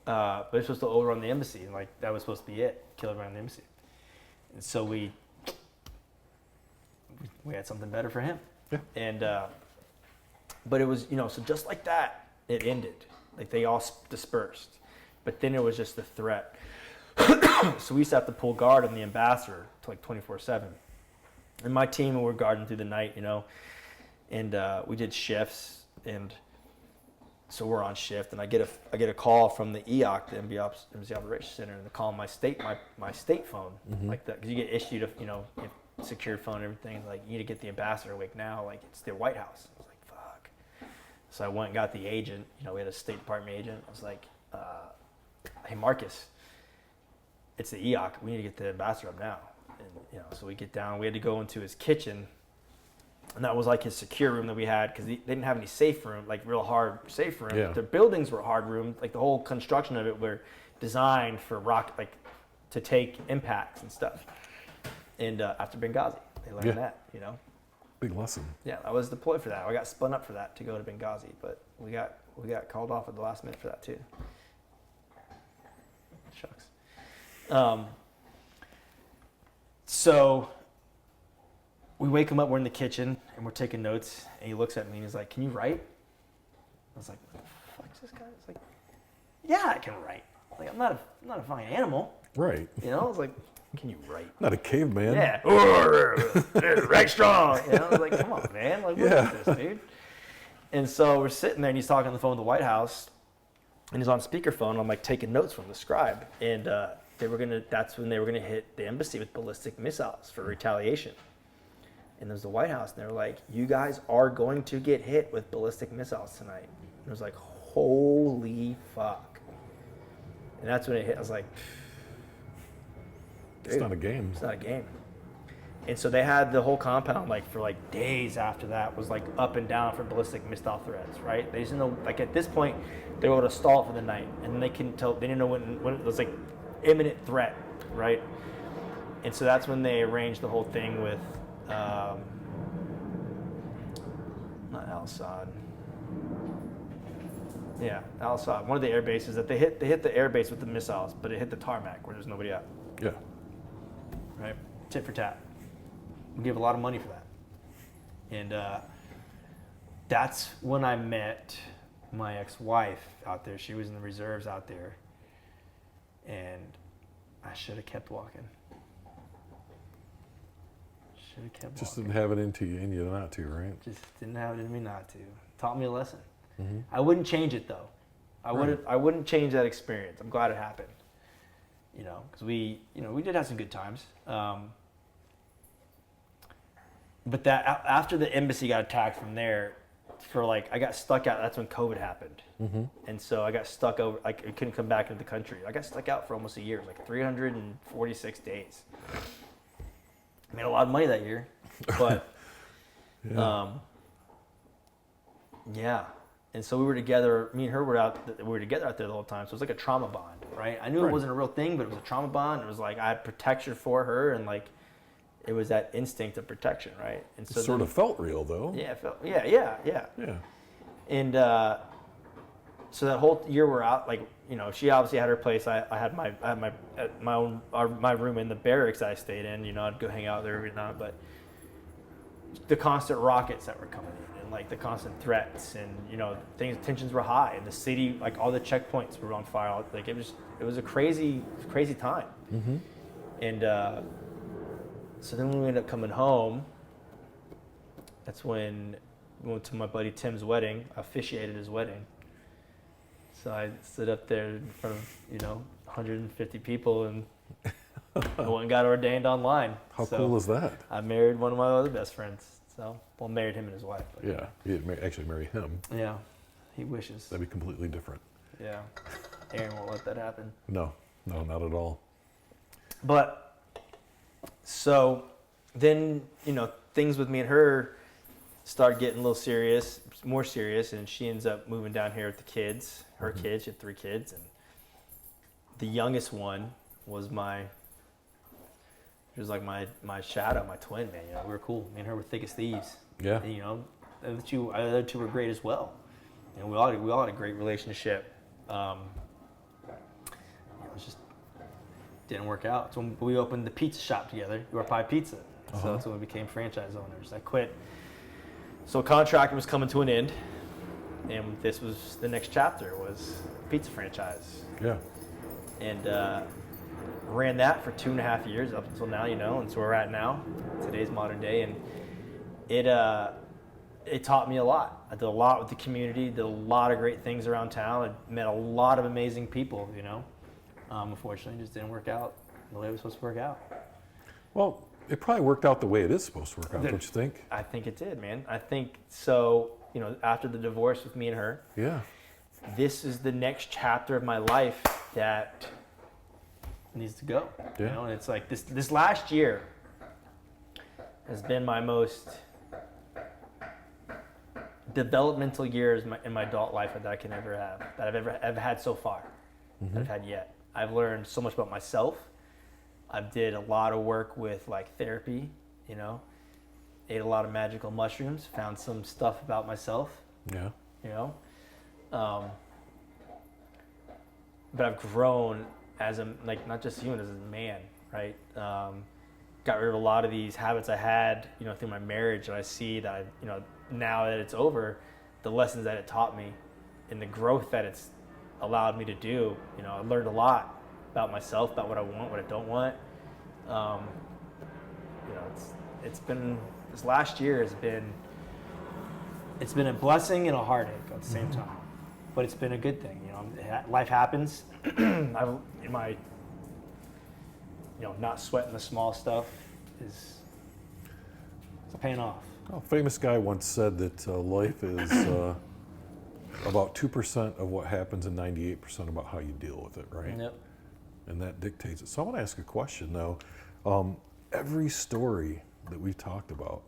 But they're supposed to overrun the embassy, and like that was supposed to be it. Kill everyone in the embassy. And so we had something better for him. Yeah. And but it was, you know, so just like that, it ended. Like they all dispersed. But then it was just the threat. So we used to have to pull guard on the ambassador to like 24/7. And my team were guarding through the night, you know, and we did shifts, and so we're on shift, and I get a call from the EOC, the Embassy Operations Center, and they call my state phone, like that, because you get issued a secure phone and everything. Like, you need to get the ambassador awake now, like it's the White House. I was like, fuck. So I went and got the agent. You know, we had a State Department agent. I was like, hey Marcus, it's the EOC. We need to get the ambassador up now. And you know, so we get down. We had to go into his kitchen, and that was like his secure room that we had, because they didn't have any safe room, like real hard safe room. Yeah. The buildings were hard room. Like the whole construction of it were designed for to take impacts and stuff. And after Benghazi, they learned that, you know. Big lesson. Yeah, I was deployed for that. I got spun up for that to go to Benghazi, but we got called off at the last minute for that too. Shucks. So we wake him up, we're in the kitchen, and we're taking notes, and he looks at me and he's like, can you write? I was like, what the fuck is this guy? It's like, yeah, I can write. Like, I'm not a fine animal. Right. You know, I was like, can you write? Not a caveman. Yeah. Write strong. You know, I was like, come on, man. Like, what is this, dude? And so we're sitting there, and he's talking on the phone with the White House, and he's on speakerphone, and I'm like taking notes from the scribe. And that's when they were gonna hit the embassy with ballistic missiles for retaliation. And there's the White House, and they were like, you guys are going to get hit with ballistic missiles tonight. And it was like, holy fuck. And that's when it hit. I was like, dude, it's not a game. It's not a game. And so they had the whole compound, like, for like days after that, was like up and down for ballistic missile threats, right? They didn't know, like at this point, they were able to stall it for the night, and they didn't know when it was like imminent threat, right? And so that's when they arranged the whole thing with, not Al-Assad. Yeah, Al-Assad. One of the air bases that they hit the air base with the missiles, but it hit the tarmac where there's nobody at. Yeah. Right? Tit for tat. We gave a lot of money for that. And that's when I met my ex-wife out there. She was in the reserves out there. And I should have kept walking. Just didn't have it in you not to, right? Just didn't have it in me not to. Taught me a lesson. Mm-hmm. I wouldn't change it though. I wouldn't change that experience. I'm glad it happened. You know, because we did have some good times. But that after the embassy got attacked from there, I got stuck out. That's when COVID happened, and so I got stuck over. I couldn't come back into the country. I got stuck out for almost a year, like 346 days. I made a lot of money that year, but yeah. And so we were together. Me and her we were together out there the whole time. So it was like a trauma bond, right? I knew it wasn't a real thing, but it was a trauma bond. It was like I had protection for her, and like it was that instinct of protection, right? And so it sort of felt real, though. Yeah, yeah. And so that whole year we're out, like, you know, she obviously had her place. I had my own my room in the barracks that I stayed in. You know, I'd go hang out there every night, but the constant rockets that were coming in, and like the constant threats, and you know, tensions were high, and the city, like all the checkpoints were on fire. Like it was a crazy time. Mm-hmm. And so then when we ended up coming home, that's when we went to my buddy Tim's wedding. I officiated his wedding. So I stood up there in front of, you know, 150 people, and I went and got ordained online. How cool is that? I married one of my other best friends. So, well, married him and his wife. But, yeah, you didn't actually marry him. Yeah, he wishes. That'd be completely different. Yeah, Aaron won't let that happen. No, not at all. But, so then, you know, things with me and her started getting a little more serious, and she ends up moving down here with the kids, her kids. She had 3 kids, and the youngest one was she was like my shadow, my twin, man. You know, we were cool. Me and her were thick as thieves. Yeah. And, you know, the other two were great as well. And we all had a great relationship. You know, it just didn't work out. So when we opened the pizza shop together, Your Pie Pizza. So that's when we became franchise owners. I quit. So contract was coming to an end, and this was the next chapter, was pizza franchise. Yeah. And ran that for 2.5 years up until now, you know, and so we're at now, today's modern day, and it taught me a lot. I did a lot with the community, did a lot of great things around town. I met a lot of amazing people, you know. Unfortunately, it just didn't work out the way it was supposed to work out. Well, it probably worked out the way it is supposed to work out, don't you think? I think it did, man. I think so, you know, after the divorce with me and her, yeah, this is the next chapter of my life that needs to go. Yeah. You know, and it's like this last year has been my most developmental years in my adult life that I can ever have, that I've ever had so far, that I've had yet. I've learned so much about myself. I did a lot of work with like therapy, you know, ate a lot of magical mushrooms, found some stuff about myself. Yeah. You know, but I've grown as a, like, not just human, as a man, right? Got rid of a lot of these habits I had, you know, through my marriage, and I see that, you know, now that it's over, the lessons that it taught me and the growth that it's allowed me to do. You know, I learned a lot about myself, about what I want, what I don't want. You know, it's been, this last year has been, it's been a blessing and a heartache at the same time, but it's been a good thing. You know, life happens. You know, not sweating the small stuff is paying off. A famous guy once said that life is about 2% of what happens and 98% about how you deal with it, right? Yep. And that dictates it. So I want to ask a question, though. Every story that we've talked about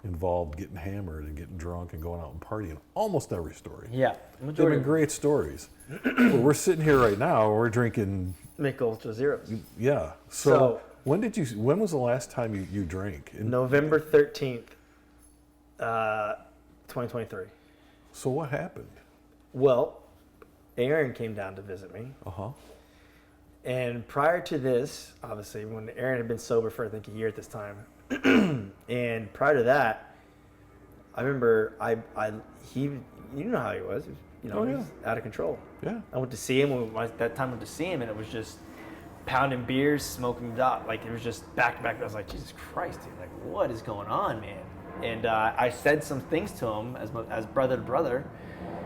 involved getting hammered and getting drunk and going out and partying. Almost every story. Yeah. They've been great stories. Well, we're sitting here right now, we're drinking Mick Ultra Zeros. Yeah. So when was the last time you drank? November 13th, 2023. So what happened? Well, Aaron came down to visit me. Uh-huh. And prior to this, obviously, when Aaron had been sober for, I think, a year at this time, and prior to that, I remember you know how he was. You know, he was out of control. Yeah. I went to see him that time. I went to see him, and it was just pounding beers, smoking dot. Like, it was just back to back. I was like, Jesus Christ, dude! Like, what is going on, man? And I said some things to him as brother to brother.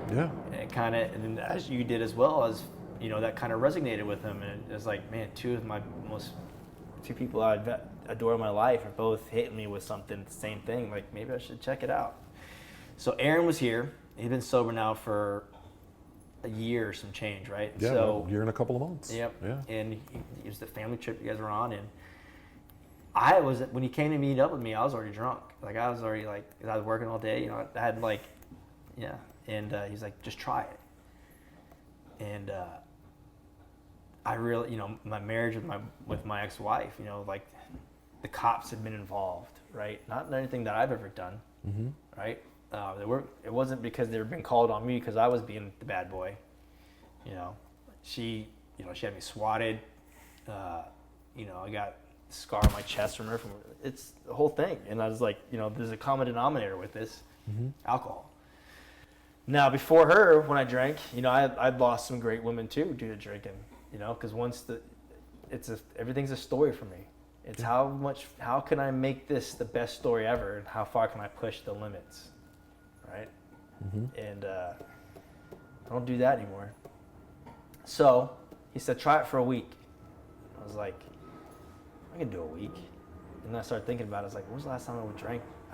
Yeah. And and then as you did as well, as you know, that kind of resonated with him, and it was like, man, two people I adore in my life are both hitting me with something, the same thing. Like, maybe I should check it out. So Aaron was here. He'd been sober now for a year or some change, right? Yeah, so, a year and a couple of months. Yep. Yeah. And it was the family trip you guys were on, and when he came to meet up with me, I was already drunk. Like, I was already, like, I was working all day, you know, I had, like, yeah. And he's like, just try it. And I really, my marriage with my ex-wife, like the cops had been involved, right? Not anything that I've ever done, right? It wasn't because they were being called on me because I was being the bad boy. She had me swatted. I got a scar on my chest from her. It's the whole thing. And I was like, there's a common denominator with this, alcohol. Now, before her, when I drank, I'd lost some great women too due to drinking. Because everything's a story for me. It's how can I make this the best story ever, and how far can I push the limits, right? And I don't do that anymore. So he said, try it for a week. I was like, I can do a week. And then I started thinking about it. I was like, when was the last time I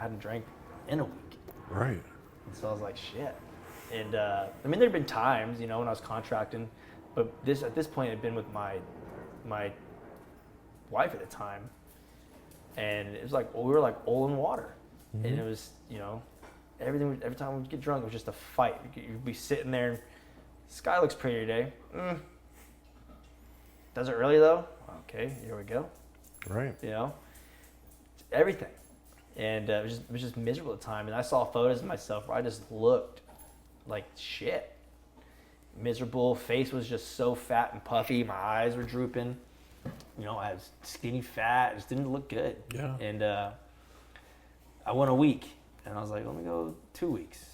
hadn't drank in a week? Right. And so I was like, shit. And there'd been times, when I was contracting, but at this point it had been with my wife at the time, and it was like, we were like oil and water, and it was, everything. Every time we'd get drunk, it was just a fight. You'd be sitting there, and sky looks pretty today. Does it really though? Okay, here we go. Right. Everything, and it was just miserable at the time. And I saw photos of myself where I just looked like shit. Miserable. Face was just so fat and puffy. My eyes were drooping. I was skinny fat. It just didn't look good. Yeah. And I went a week, and I was like, let me go 2 weeks,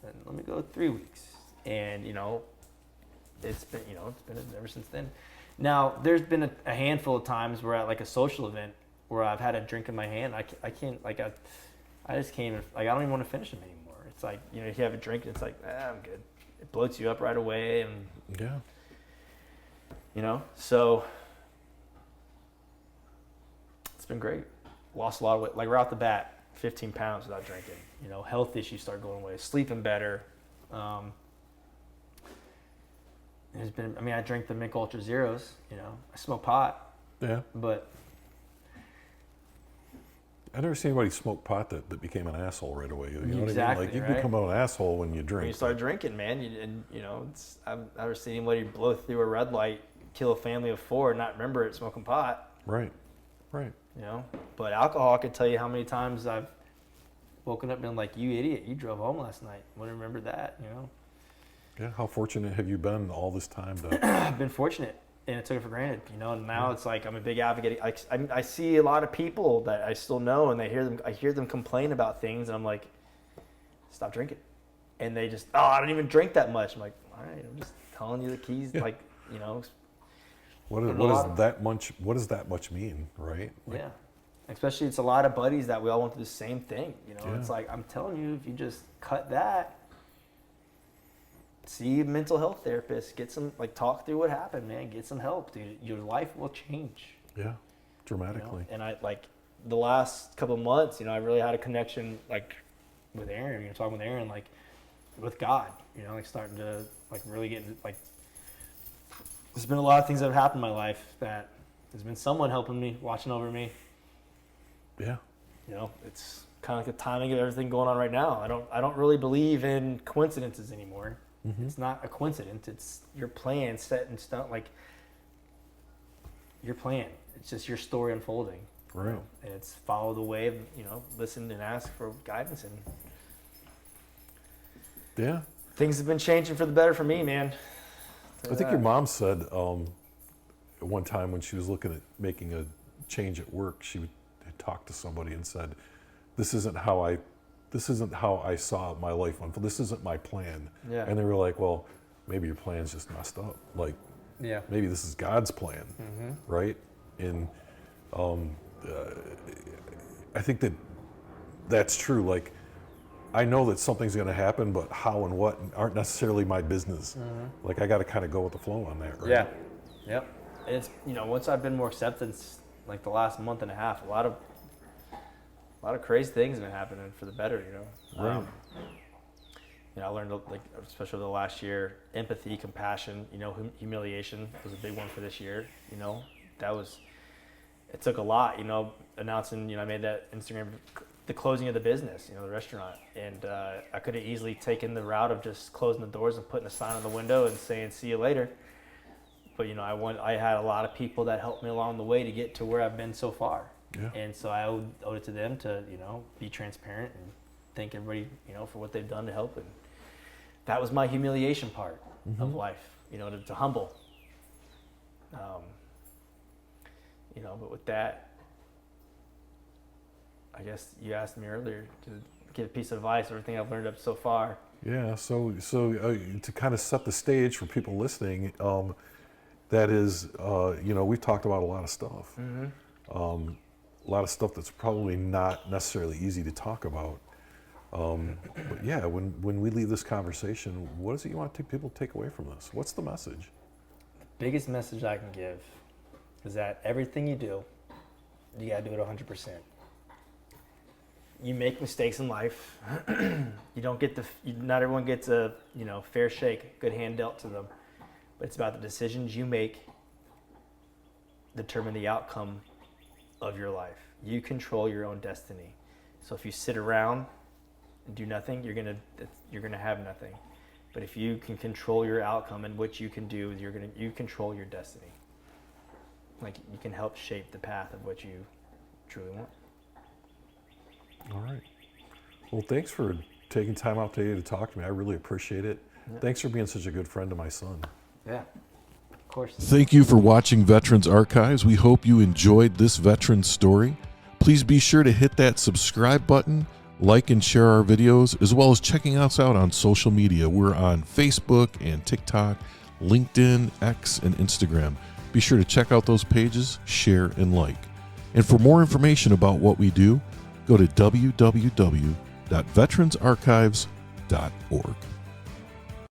and let me go 3 weeks, and it's been ever since then. Now there's been a handful of times where at like a social event where I've had a drink in my hand. I can't I just can't even, I don't even want to finish them anymore. It's like you have a drink and it's like I'm good. It bloats you up right away, and so it's been great. Lost a lot of weight, like right off the bat, 15 pounds without drinking. Health issues start going away, sleeping better. There's been, I drink the Mick Ultra Zeros. I smoke pot. Yeah. But I never seen anybody smoke pot that became an asshole right away. You know Exactly, what I mean? Like you become an asshole when you drink. When you start drinking, man, I've never seen anybody blow through a red light, kill a family of 4, and not remember it smoking pot. Right. But alcohol, I could tell you how many times I've woken up and been like, you idiot, you drove home last night. Wouldn't remember that, Yeah. How fortunate have you been all this time? I've been fortunate, and I took it for granted, and now it's like I'm a big advocate. I see a lot of people that I still know, and I hear them complain about things, and I'm like, stop drinking. And they just, I don't even drink that much. I'm like, all right, I'm just telling you the keys, like, What does that much mean, right? Like, yeah. Especially it's a lot of buddies that we all went through the same thing. Yeah. It's like, I'm telling you, if you just cut that, see a mental health therapist, get some, talk through what happened, man, get some help, dude. Your life will change. Yeah. Dramatically. And I, the last couple of months, I really had a connection, with Aaron, talking with Aaron, with God, starting to, really get, there's been a lot of things that have happened in my life that there's been someone helping me, watching over me. Yeah. It's kind of like the timing of everything going on right now. I don't really believe in coincidences anymore. It's not a coincidence. It's your plan set in stone, your plan. It's just your story unfolding. Right. And it's follow the way, listen and ask for guidance. And Yeah. things have been changing for the better for me, man. I think your mom said at one time when she was looking at making a change at work, she had talked to somebody and said, this isn't how I saw my life unfold. This isn't my plan. Yeah. And they were like, well, maybe your plan's just messed up. Maybe this is God's plan, right? And I think that's true. I know that something's going to happen, but how and what aren't necessarily my business. I got to kind of go with the flow on that, right? Yeah. Yep. And it's, once I've been more acceptance, the last month and a half, a lot of crazy things have been happening for the better, Right. I learned, especially the last year, empathy, compassion, humiliation was a big one for this year. It took a lot, announcing, I made that Instagram the closing of the business, the restaurant. And I could have easily taken the route of just closing the doors and putting a sign on the window and saying, see you later. But, I had a lot of people that helped me along the way to get to where I've been so far. Yeah. And so I owed it to them to, be transparent and thank everybody, for what they've done to help. And that was my humiliation part of life, to humble. But with that, I guess you asked me earlier to give a piece of advice, everything I've learned up so far. Yeah, so to kind of set the stage for people listening, that is, we've talked about a lot of stuff. A lot of stuff that's probably not necessarily easy to talk about. But yeah, when we leave this conversation, what is it you want people to take away from this? What's the message? The biggest message I can give is that everything you do, you gotta do it 100%. You make mistakes in life. You don't get not everyone gets a fair shake, good hand dealt to them. But it's about the decisions you make determine the outcome of your life. You control your own destiny. So if you sit around and do nothing, you're gonna have nothing. But if you can control your outcome and what you can do, you control your destiny. Like you can help shape the path of what you truly want. All right. Well, thanks for taking time out today to talk to me. I really appreciate it. Yeah. Thanks for being such a good friend to my son. Yeah, of course. Thank you for watching Veterans Archives. We hope you enjoyed this veteran story. Please be sure to hit that subscribe button, like and share our videos, as well as checking us out on social media. We're on Facebook and TikTok, LinkedIn, X, and Instagram. Be sure to check out those pages, share, and like. And for more information about what we do, go to www.veteransarchives.org.